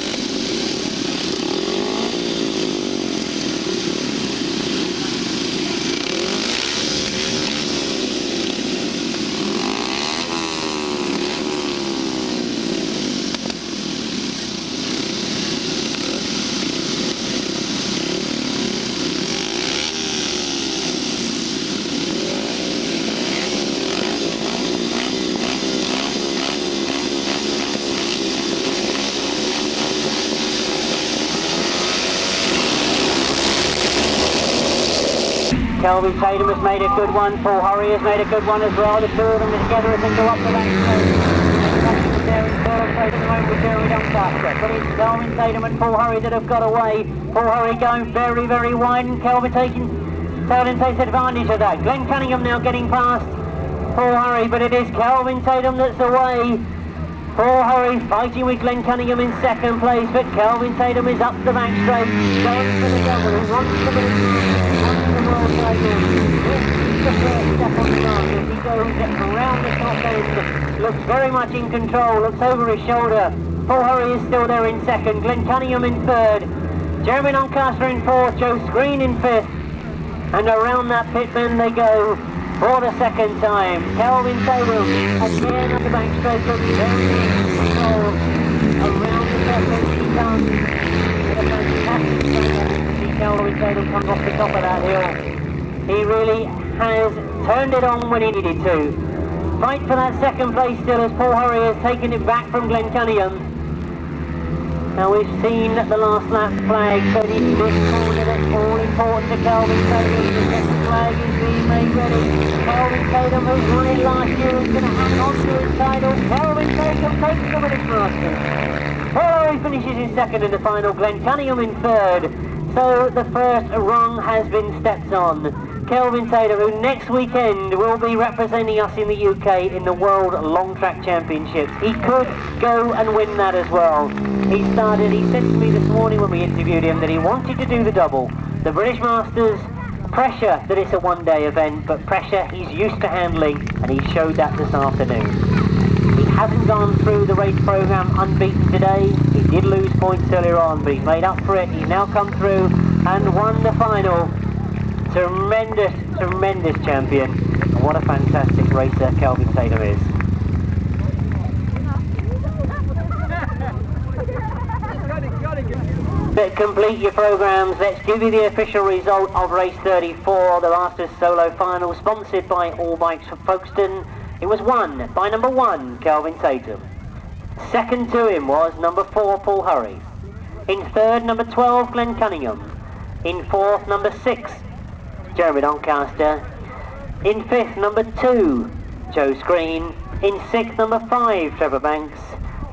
Kelvin Tatum has made a good one, Paul Hurry has made a good one as well. The two of them together as they go up the ranks. there in third place at the moment with Jeremy Doncaster. But it's Kelvin Tatum and Paul Hurry that have got away. Paul Hurry going very, very wide, and Kelvin takes advantage of that. Glen Cunningham now getting past Paul Hurry, but it is Kelvin Tatum that's away. Paul Hurry fighting with Glen Cunningham in second place, but Kelvin Tatum is up the back straight, going for the double. He wants the world title. This is the first step on the mark as he goes around the top end. Looks very much in control, looks over his shoulder. Paul Hurry is still there in second, Glen Cunningham in third, Jeremy Doncaster in fourth, Joe Screen in fifth, and around that pit bend they go for the second time. Kelvin Tatum again at the back straight, looks very in control. Around the top end he comes. With a fantastic start. See Kelvin Tatum comes off the top of that hill. He really has turned it on when he needed to. Fight for that second place still as Paul Hurry has taken it back from Glen Cunningham. Now we've seen the last lap flag, but in this corner that's all important to Kelvin Tatum. The second flag is being made ready. Kelvin Tatum, who won it last year, is going to hang on to his title. Kelvin Tatum takes the British Masters. Paul Hurry finishes in second in the final, Glen Cunningham in third. So the first rung has been stepped on. Kelvin Tatum, who next weekend will be representing us in the UK in the World Long Track Championships. He could go and win that as well. He said to me this morning when we interviewed him that he wanted to do the double. The British Masters, pressure that it's a one-day event, but pressure he's used to handling, and he showed that this afternoon. He hasn't gone through the race programme unbeaten today. He did lose points earlier on, but he's made up for it. He's now come through and won the final. Tremendous, tremendous champion. And what a fantastic racer Kelvin Tatum is. Let's complete your programmes. Let's give you the official result of race 34, the Masters Solo Final, sponsored by All Bikes for Folkestone. It was won by number 1, Kelvin Tatum. Second to him was number 4, Paul Hurry. In third, number 12, Glen Cunningham. In fourth, number 6, Jeremy Doncaster. In fifth, number 2, Joe Screen. In sixth, number 5, Trevor Banks.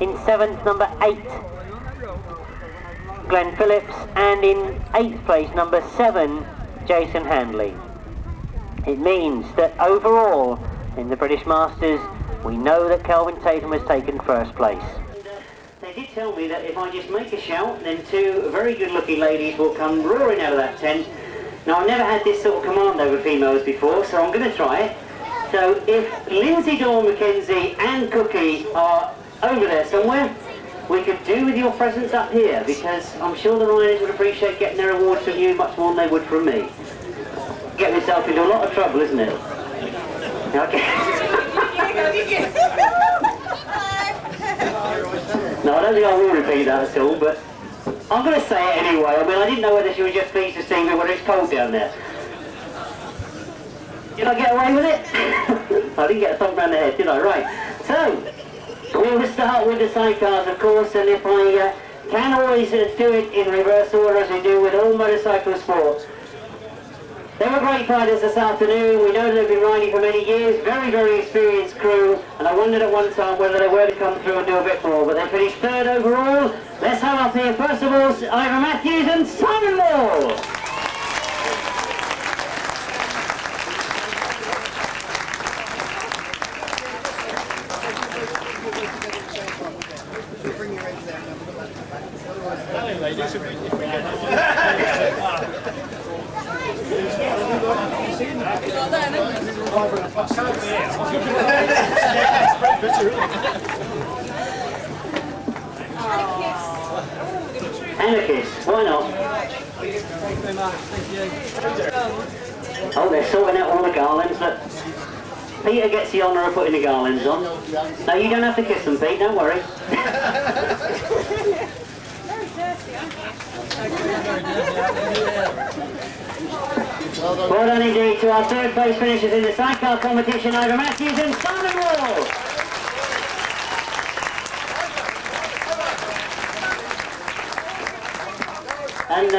In seventh, number 8, Glen Phillips. And in 8th place, number 7, Jason Handley. It means that overall, in the British Masters, we know that Kelvin Tatum has taken first place. They did tell me that if I just make a shout, then 2 very good-looking ladies will come roaring out of that tent. Now, I've never had this sort of command over females before, so I'm going to try it. So, if Lindsay, Dawn, Mackenzie and Cookie are over there somewhere, we could do with your presence up here, because I'm sure the riders would appreciate getting their awards from you much more than they would from me. Get myself into a lot of trouble, isn't it? Okay. No, I don't think I will repeat that at all, but I'm going to say it anyway. I mean, I didn't know whether she was just pleased to see me when it's cold down there. Did I get away with it? I didn't get a thump round the head, did I? Right. So, we'll start with the sidecars, of course, and if I can always do it in reverse order as we do with all motorcycle sports. They were great riders this afternoon. We know they've been riding for many years. Very, very experienced crew. And I wondered at one time whether they were to come through and do a bit more. But they finished third overall. Let's have up here, first of all, Ivor Matthews and Simon Moore. And a kiss, why not? Oh, they're sorting out all the garlands. Look. Peter gets the honour of putting the garlands on. No, you don't have to kiss them, Pete, don't worry. Well done indeed to our third place finishers in the sidecar competition, Ivor Matthews and Simon Wall. And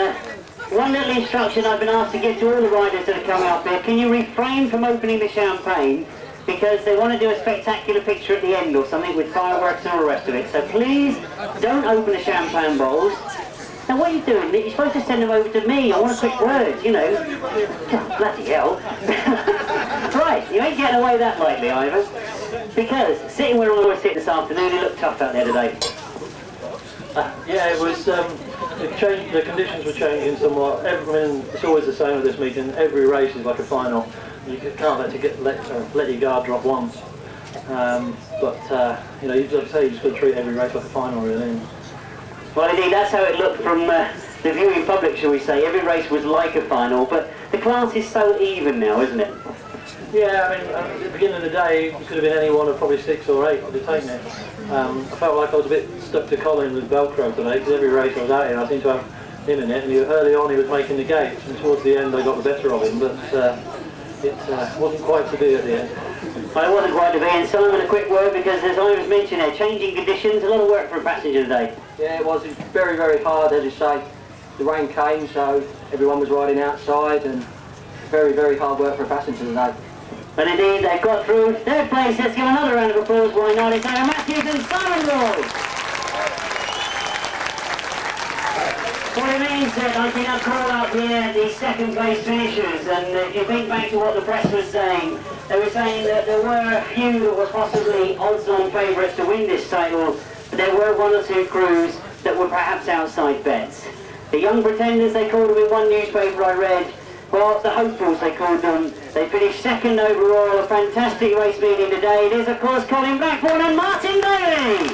one little instruction I've been asked to give to all the riders that are coming up here: can you refrain from opening the champagne because they want to do a spectacular picture at the end or something with fireworks and all the rest of it. So please don't open the champagne bowls. Now what are you doing? You're supposed to send them over to me. I want a quick word, you know. God, bloody hell. Right, you ain't getting away that lightly, Ivor. Because sitting where I always sit this afternoon, it looked tough out there today. Yeah, it was, the conditions were changing somewhat. It's always the same with this meeting. Every race is like a final. You can't let your guard drop once. You know, you just say you just got to treat every race like a final, really. Well, indeed, that's how it looked from the viewing public, shall we say. Every race was like a final, but the class is so even now, isn't it? Yeah, I mean, at the beginning of the day, it could have been any one of probably 6 or 8 would have taken it. I felt like I was a bit stuck to Colin with Velcro today, because every race I was out here, I seemed to have him in it, and early on he was making the gates, and towards the end I got the better of him, but it wasn't quite to be at the end. Well, it wasn't quite to be, and Simon, a quick word, because as I was mentioning there, changing conditions, a lot of work for a passenger today. Yeah, it was very, very hard, as you say. The rain came, so everyone was riding outside, and very, very hard work for a passenger today. But indeed, they've got through third place. Let's give another round of applause, why not? It's Aaron Matthews and Simon Lloyd. What it means that I think I'll call up here the second place finishers, and if you think back to what the press was saying, they were saying that there were a few that were possibly odds-on favourites to win this title, but there were 1 or 2 crews that were perhaps outside bets. The young pretenders, they called them in one newspaper I read. Well, the hopefuls, they called them. They finished second overall, a fantastic race meeting today. It is, of course, Colin Blackbourn and Martin Bailey.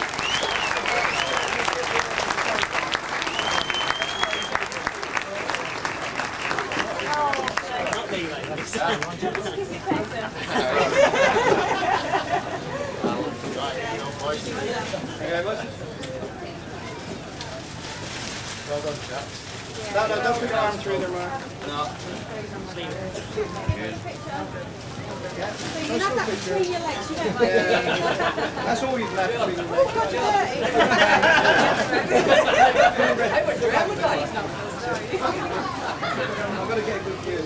No, don't put your arm through there, Mark. No. So you have that between your legs, you don't like it? That's all you've left between your legs. Oh, God, I've got to get a good view.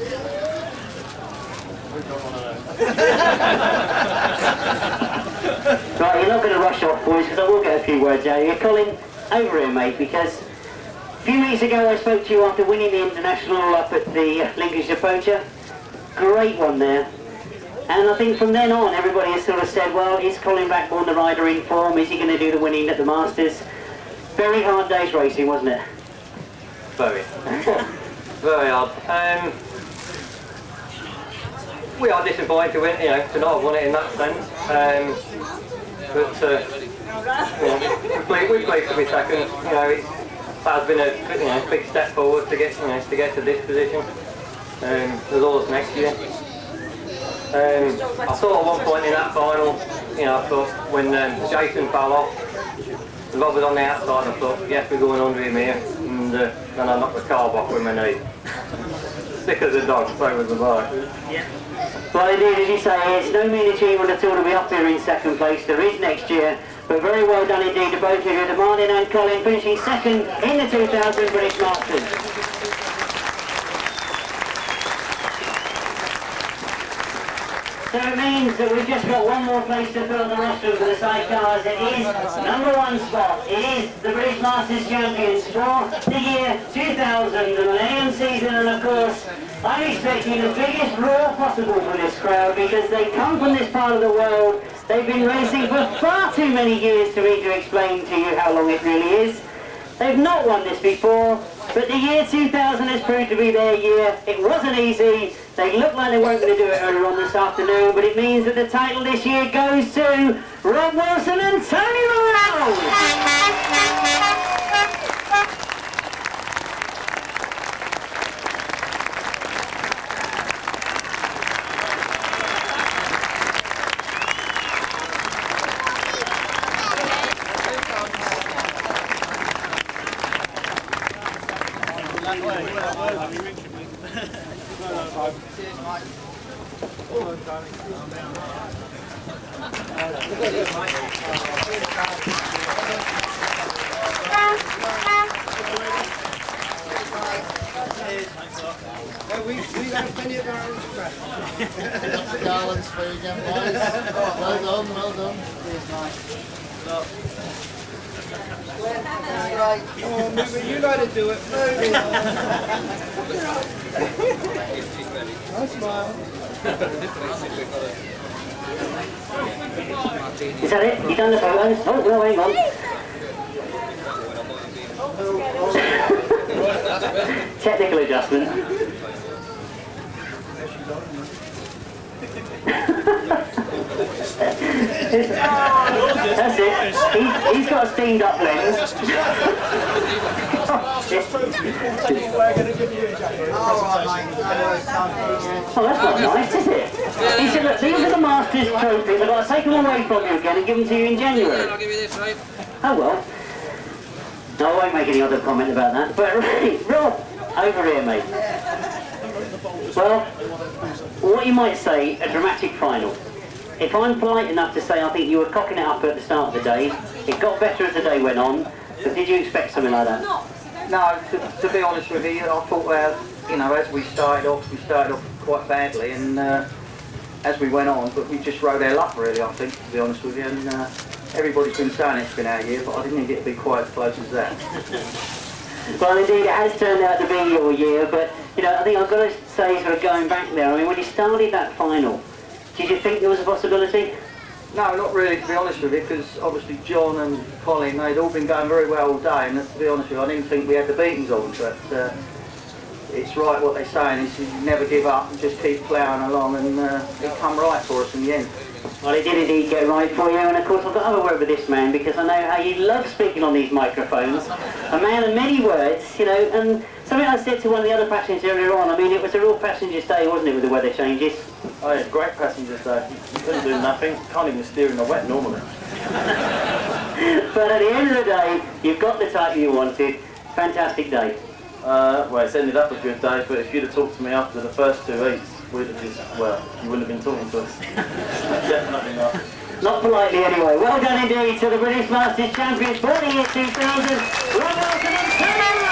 Right, you're not going to rush off, boys, because I will get a few words out of you. Colin, over here, mate, because a few weeks ago I spoke to you after winning the International up at the Lincolnshire Poacher. Great one there. And I think from then on everybody has sort of said, well, is Colin Blackbourn the rider in form? Is he going to do the winning at the Masters? Very hard day's racing, wasn't it? Very. Very hard. We are disappointed to win, to not have won it in that sense. We're pleased to be second. It has been a big step forward to get to this position. There's always next year. I thought at one point in that final, I thought when Jason fell off, Rob was on the outside, and I thought, yes, we're going under him here, and then I knocked the car off with my knee. Sick as a dog, so was the bike. Yeah. Well, indeed, as you say, it's no mean achievement at all to be up here in second place. There is next year, but very well done indeed to both of you, to Martin and Colin, finishing second in the 2000 British Masters. So it means that we've just got one more place to fill the roster for the Sidecars. It is #1 spot. It is the British Masters Champions for the year 2000, the Millennium season, and of course, I'm expecting the biggest roar possible for this crowd because they come from this part of the world. They've been racing for far too many years for me to explain to you how long it really is. They've not won this before, but the year 2000 has proved to be their year. It wasn't easy. They looked like they weren't going to do it earlier on this afternoon, but it means that the title this year goes to Rob Wilson and Tony Morrell. we got plenty of our own scratch. Garlands for you again, boys. Well done, well done. Oh, maybe you know how to do it. I smile. Is that it? You done the photos? Oh, well, hang on. Technical adjustment. That's it. He's got a steamed up lens. Oh, that's not nice, is it? He said, look, these are the Masters trophies. I've got to take them away from you again and give them to you in January. I'll give you this, right? Oh, well. No, I won't make any other comment about that. But right, Rob, over here, mate. Well, what you might say, a dramatic final. If I'm polite enough to say I think you were cocking it up at the start of the day, it got better as the day went on, but did you expect something like that? No, to be honest with you, I thought, well, you know, as we started off quite badly, and as we went on, but we just rode our luck really, I think, to be honest with you, and everybody's been saying it's been our year, but I didn't think it'd be quite as close as that. Well, indeed, it has turned out to be your year, but, you know, I think I've got to say, sort of going back there, I mean, when you started that final, did you think there was a possibility? No, not really, to be honest with you, because obviously John and Colin, they'd all been going very well all day, and to be honest with you, I didn't think we had the beatings on, but it's right what they're saying, is you never give up and just keep ploughing along, and it come right for us in the end. Well, it did indeed get right for you, and of course I've got to have a word with this man, because I know how you love speaking on these microphones. A man of many words, you know, and something I said to one of the other passengers earlier on, I mean, it was a real passenger's day, wasn't it, with the weather changes? I had great passengers day. You couldn't do nothing. Can't even steer in the wet normally. But at the end of the day, you've got the title you wanted. Fantastic day. Well, it's ended up a good day, but if you'd have talked to me after the first 2 heats, we'd have just, well, you wouldn't have been talking to us. Definitely not. Not politely anyway. Well done indeed to the British Masters champions for the year 2000, Rob Wilson and Fumarola.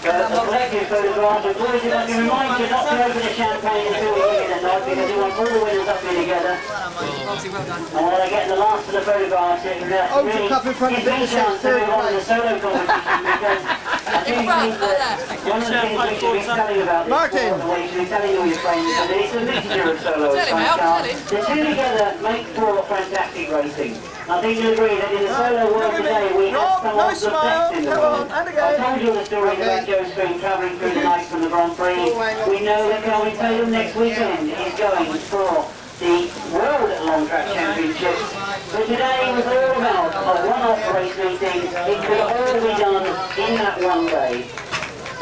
A collective photograph, but boys, if I can remind you not to open the champagne until we win the night, because we want all the winners up here together. And while they get the last of the photographs, it really gives me a chance to move on to the solo competition, because I do think that one of the things we should be telling about this sport, and what you should be telling all your friends, is that it's a mixture of solo and sidecars. The two together make for fantastic racing. I think you'll agree that in the solo world today we have some of the best in the world. I told you the story about Joe Stream travelling through the night from the Grand Prix. We know that Kelvin Tatum next weekend is going for the World Long Track Championships. But today was all about a one-off race meeting. It could all be done in that one day.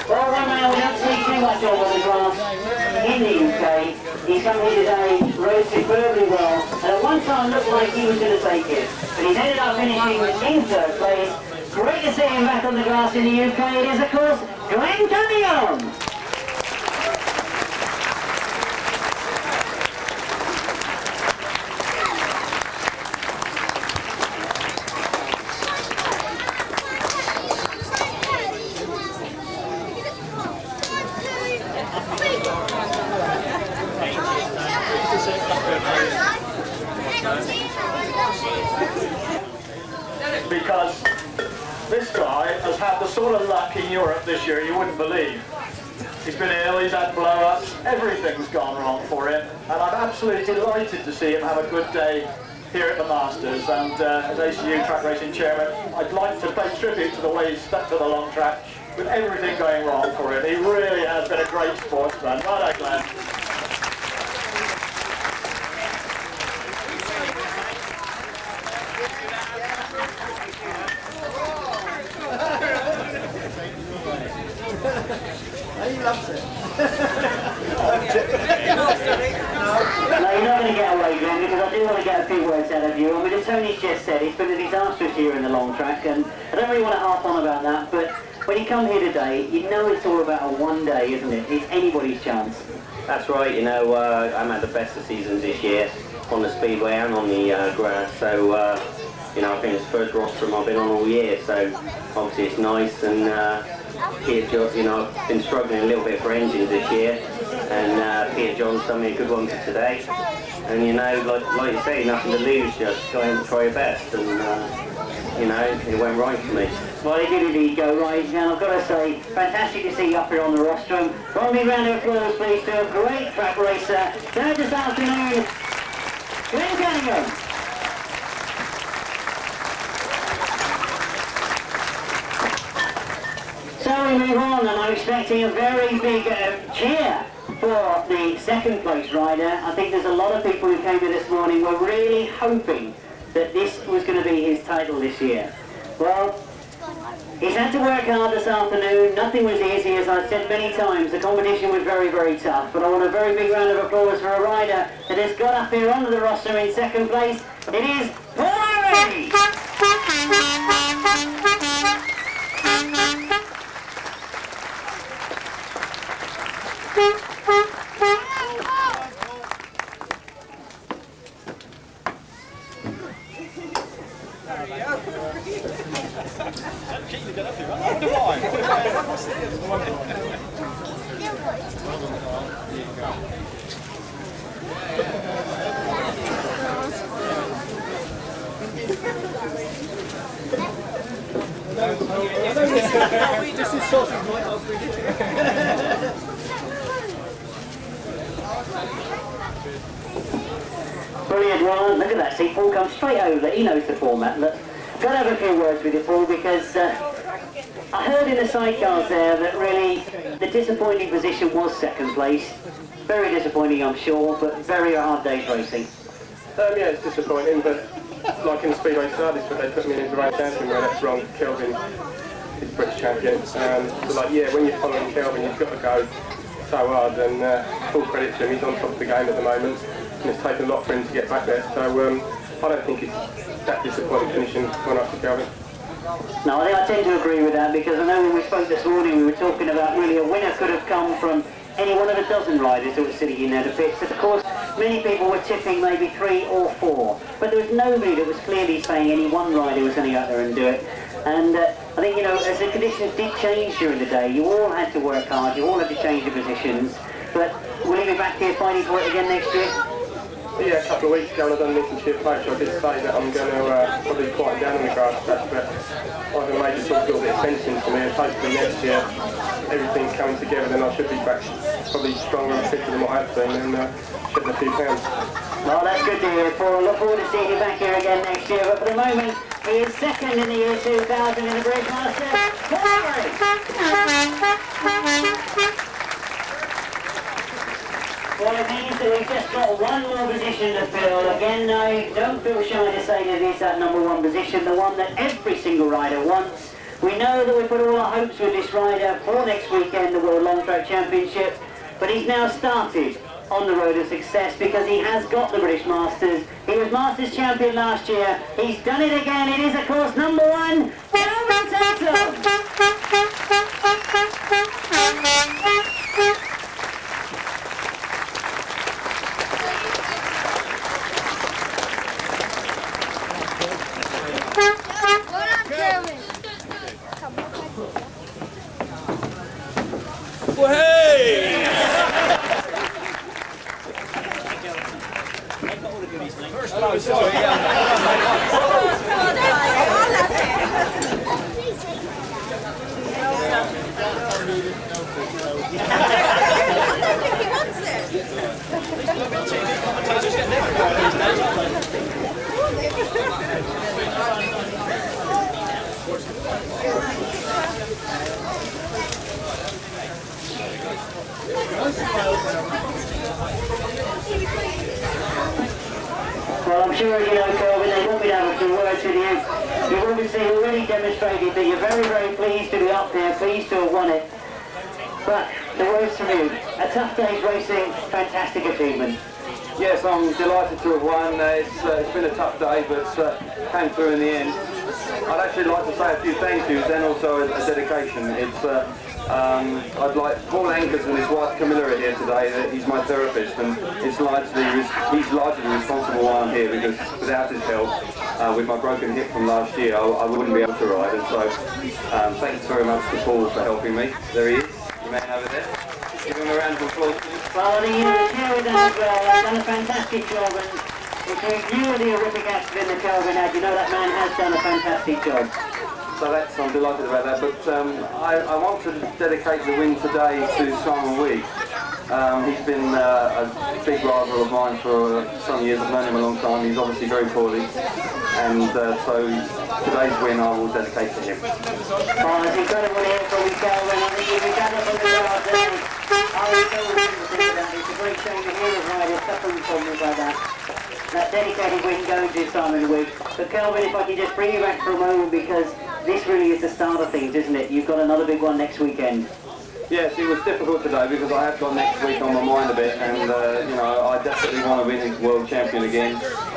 Well, right now we don't see too much on the grass in the UK. He's come here today, rode superbly well, and at one time looked like he was going to take it. But he's ended up finishing in third place. Great to see him back on the grass in the UK. It is, of course, Glen Cunningham. Because this guy has had the sort of luck in Europe this year you wouldn't believe. He's been ill, he's had blow-ups, everything's gone wrong for him, and I'm absolutely delighted to see him have a good day here at the Masters. And as ACU Track Racing Chairman, I'd like to pay tribute to the way he's stuck to the long track with everything going wrong for him. He really has been a great sportsman. Well done, Glenn. He loves it. No, you're not going to get away, Glenn, because I do want to get a few words out of you. I mean, as Tony's just said, it's been a disastrous year in the long track, and I don't really want to harp on about that, but when you come here today, you know it's all about a one day, isn't it? It's anybody's chance. That's right, you know, I'm at the best of seasons this year on the speedway and on the grass, so you know, I think it's the first rostrum I've been on all year, so obviously it's nice. And Peter John, you know, I've been struggling a little bit for engines this year, and Peter John's done me a good one for today. And you know, like you say, nothing to lose, just go and try your best, and you know, it went right for me. Well, it did indeed go right, and I've got to say, fantastic to see you up here on the rostrum. One big round of applause, please, to a great track racer, third this afternoon, Glen Cunningham. So we move on, and I'm expecting a very big cheer for the second place rider. I think there's a lot of people who came here this morning were really hoping that this was going to be his title this year. Well, he's had to work hard this afternoon. Nothing was easy, as I've said many times. The competition was very, very tough. But I want a very big round of applause for a rider that has got up here onto the roster in second place. It is Halsey! Brilliant, well, look at that, see, Paul comes straight over, he knows the format. Look, got to have a few words with you, Paul, because I heard in the sidecars there that really the disappointing position was second place. Very disappointing, I'm sure, but very hard day's racing. Yeah, it's disappointing, but like in the Speedway Service, but they put me in as the race champion, where that's wrong. Kelvin is British champion. So like, yeah, when you're following Kelvin, you've got to go so hard, and full credit to him, he's on top of the game at the moment, and it's taken a lot for him to get back there. So I don't think it's that disappointing finishing one up to Kelvin. No, I tend to agree with that, because I know when we spoke this morning, we were talking about really a winner could have come from any one of a dozen riders who were sitting in there to pits. Of course, many people were tipping maybe 3 or 4, but there was nobody that was clearly saying any one rider was going to go out there and do it. And I think, you know, as the conditions did change during the day, you all had to work hard, you all had to change your positions, but will you be back here fighting for it again next year? Yeah, a couple of weeks ago when I done Lincolnshire Poach, I did say that I'm going to probably quieten down on the Grasstrack, but Ivor made it sort of a little bit of sense into me, and hopefully next year everything's coming together, then I should be back probably stronger and fitter than what I've been, and shedding a few pounds. Well, that's good to hear, Paul. Look forward to seeing you back here again next year, but for the moment, he is second in the year 2000 in the British Masters. Well, it means that we've just got one more position to fill. Again, now, don't feel shy to say that it's that number one position, the one that every single rider wants. We know that we put all our hopes with this rider for next weekend, the World Long Track Championship, but he's now started on the road of success because he has got the British Masters. He was Masters champion last year. He's done it again. It is, of course, number one, Kelvin Tatum. Well, I'm sure, you know, Kelvin, they want me to have a few words with you. You've obviously already demonstrated that you're very, very pleased to be up there, pleased to have won it. But the words from you, a tough day's racing, fantastic achievement. Yes, I'm delighted to have won. It's been a tough day, but came through in the end. I'd actually like to say a few thank yous and also a dedication. It's I'd like Paul Ankers and his wife Camilla are here today. He's my therapist, and he's largely responsible why I'm here, because without his help, with my broken hip from last year, I wouldn't be able to ride. And so, thanks very much to Paul for helping me. There he is, the man over there. Give him a round of applause. Well, the Kelvin as well has done a fantastic job, and if you were the horrific accident that Kelvin had, you know that man has done a fantastic job. So I'm delighted about that, but I want to dedicate the win today to Simon Weed. He's been a big rival of mine for some years. I've known him a long time. He's obviously very poorly, and so today's win I will dedicate to him. Oh, it's incredible here from Kelvin. I think you've done it on the yard there. It's a great shame to hear of riders suffering problems like that. That dedicated win going to Simon Weed. But Kelvin, if I could just bring you back for a moment, because this really is the start of things, isn't it? You've got another big one next weekend. Yes, it was difficult today because I have got next week on my mind a bit, and you know, I definitely want to win world champion again.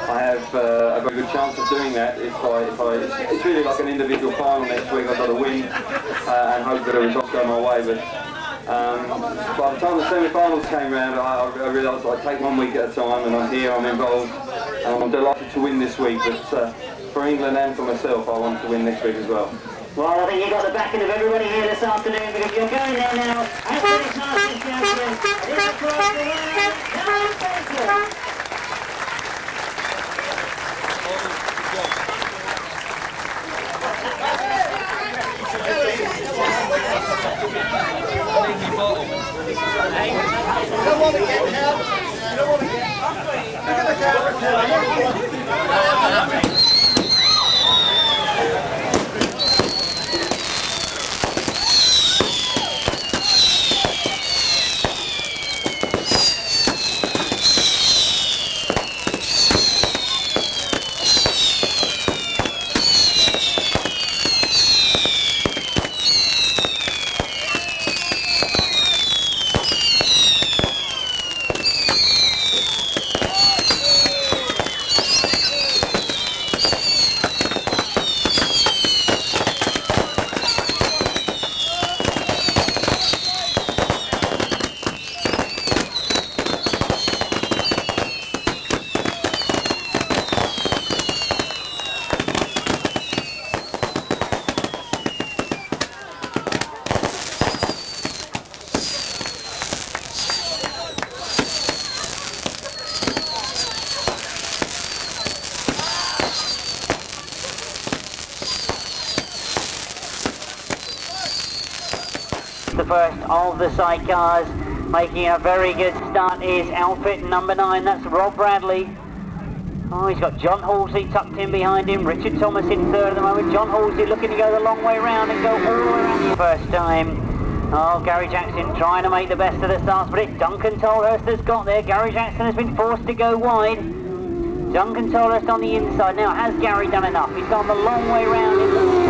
I have a very good chance of doing that if it's really like an individual final next week. I've got to win and hope that the results go my way. But by the time the semi-finals came round, I realised I'd take 1 week at a time, and I'm here, I'm involved, and I'm delighted to win this week. But for England and for myself, I want to win next week as well. Well, I think you got the backing of everybody here this afternoon, because you're going there now. And finish last champion. It is across the line. Glen Phillips. You don't want to get help. You don't want to get The first of the sidecars, making a very good start, is outfit number 9, that's Rob Bradley. Oh, he's got John Halsey tucked in behind him, Richard Thomas in third at the moment. John Halsey looking to go the long way round and go all the way around the first time. Oh, Gary Jackson trying to make the best of the starts, but it's Duncan Tolhurst that's got there. Gary Jackson has been forced to go wide. Duncan Tolhurst on the inside. Now, has Gary done enough? He's gone the long way round in the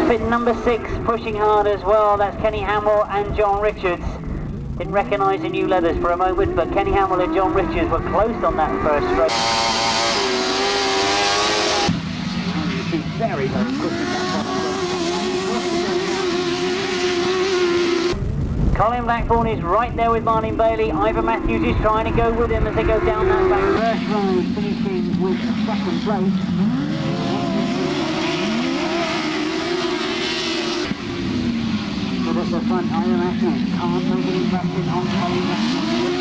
bit number 6, pushing hard as well. That's Kenny Hammill and John Richards. Didn't recognise the new leathers for a moment, but Kenny Hammill and John Richards were close on that first stroke. She's very, very quick in that one. Colin Blackbourn is right there with Martin Bailey. Ivor Matthews is trying to go with him as they go down that back. First ride finishing with second place. But at the front, Ivor Matthews can't make an impression on Colin Blackbourn.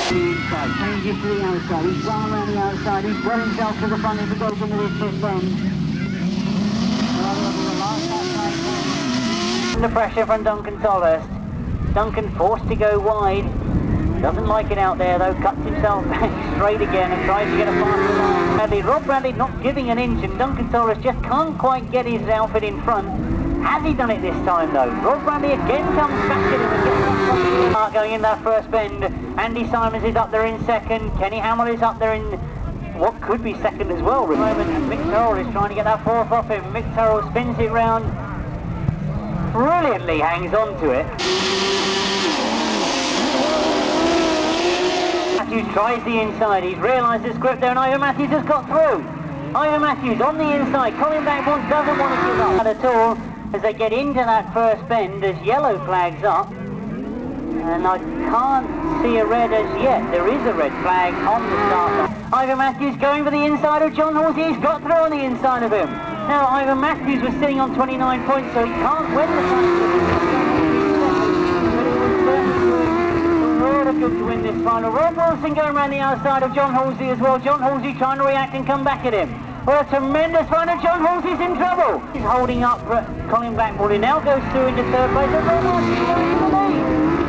Inside, changes to the outside, he's well around the outside, he's brought himself to the front as he goes into this fifth end. Under pressure from Duncan Tolhurst. Duncan forced to go wide, doesn't like it out there though, cuts himself back straight again and tries to get a faster line. Bradley, Rob Bradley not giving an inch, and Duncan Tolhurst just can't quite get his outfit in front. Has he done it this time though? Rob Bradley again comes back in and gets that going in that first bend. Andy Simons is up there in second. Kenny Hammill is up there in what could be second as well. At the moment, and Mick Terrell is trying to get that fourth off him. Mick Terrell spins it round, brilliantly hangs on to it. Matthews tries the inside. He's realised the script there, and Ivor Matthews has got through. Ivor Matthews on the inside. Colin Blackbourn doesn't want to give up at all as they get into that first bend. There's yellow flags up, and I can't see a red as yet. There is a red flag on the start line. Ivor Matthews going for the inside of John Halsey. He's got through on the inside of him. Now Ivor Matthews was sitting on 29 points, so he can't win the final. Good to win this final. Rob Wilson going around the outside of John Halsey as well. John Halsey trying to react and come back at him. Well, a tremendous final. John Halsey's in trouble. He's holding up Colin Blackbourn. He now goes through into third place. And Rob Wilson goes for the lead.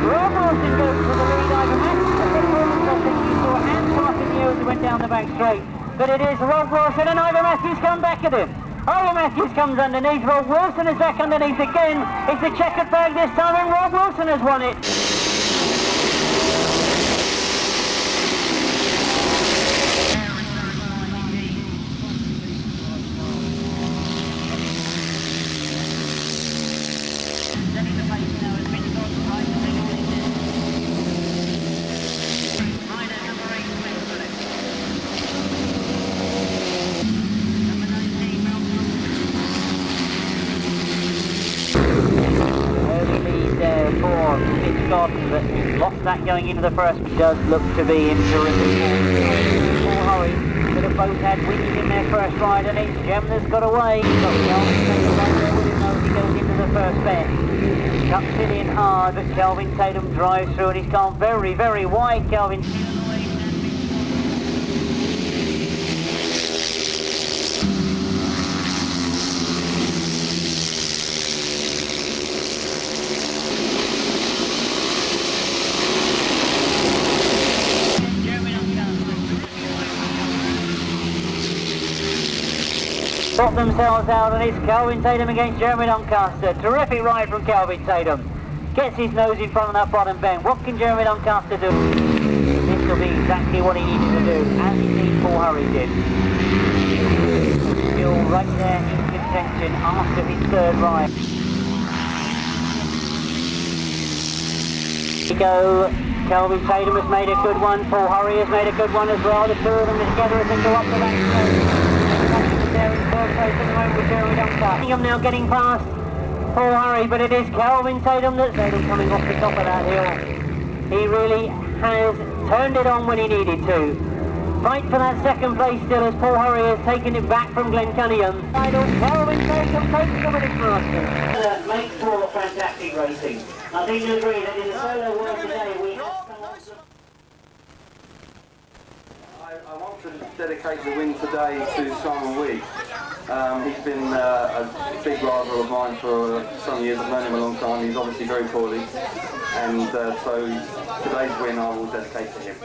Rob Wilson goes for the lead. Ivor Matthews, I think you saw a hand pass in the air as he went down the back straight. But it is Rob Wilson, and Ivor Matthews come back at him. Ivor Matthews comes underneath. Rob Wilson is back underneath again. It's the checkered flag this time, and Rob Wilson has won it. But lost that going into the first. Does look to be in terrific form. Hurry, but have both had wins in their first ride, and it's Jem that's got away. He's got Kelvin Tatum right there with him as he goes into the first bend. Cuts it in hard, but Kelvin Tatum drives through, and he's gone very, very wide. Kelvin. Got themselves out, and it's Kelvin Tatum against Jeremy Doncaster. Terrific ride from Kelvin Tatum. Gets his nose in front of that bottom bend. What can Jeremy Doncaster do? This will be exactly what he needed to do, as indeed Paul Hurry did. Still right there in contention after his third ride. Here we go. Kelvin Tatum has made a good one. Paul Hurry has made a good one as well. The two of them together as they go up the back. There in third place at the moment with Jeremy Doncaster. I'm now getting past Paul Hurry, but it is Kelvin Tatum that's coming off the top of that hill. He really has turned it on when he needed to. Fight for that second place still as Paul Hurry has taken it back from Glen Cunningham. Kelvin Tatum takes the winning master. Makes for fantastic racing. I think you'll agree that in the solo world today we have I want to dedicate the win today to Simon Wigg. He's been a big rival of mine for some years. I've known him a long time. He's obviously very poorly, and so today's win I will dedicate to him.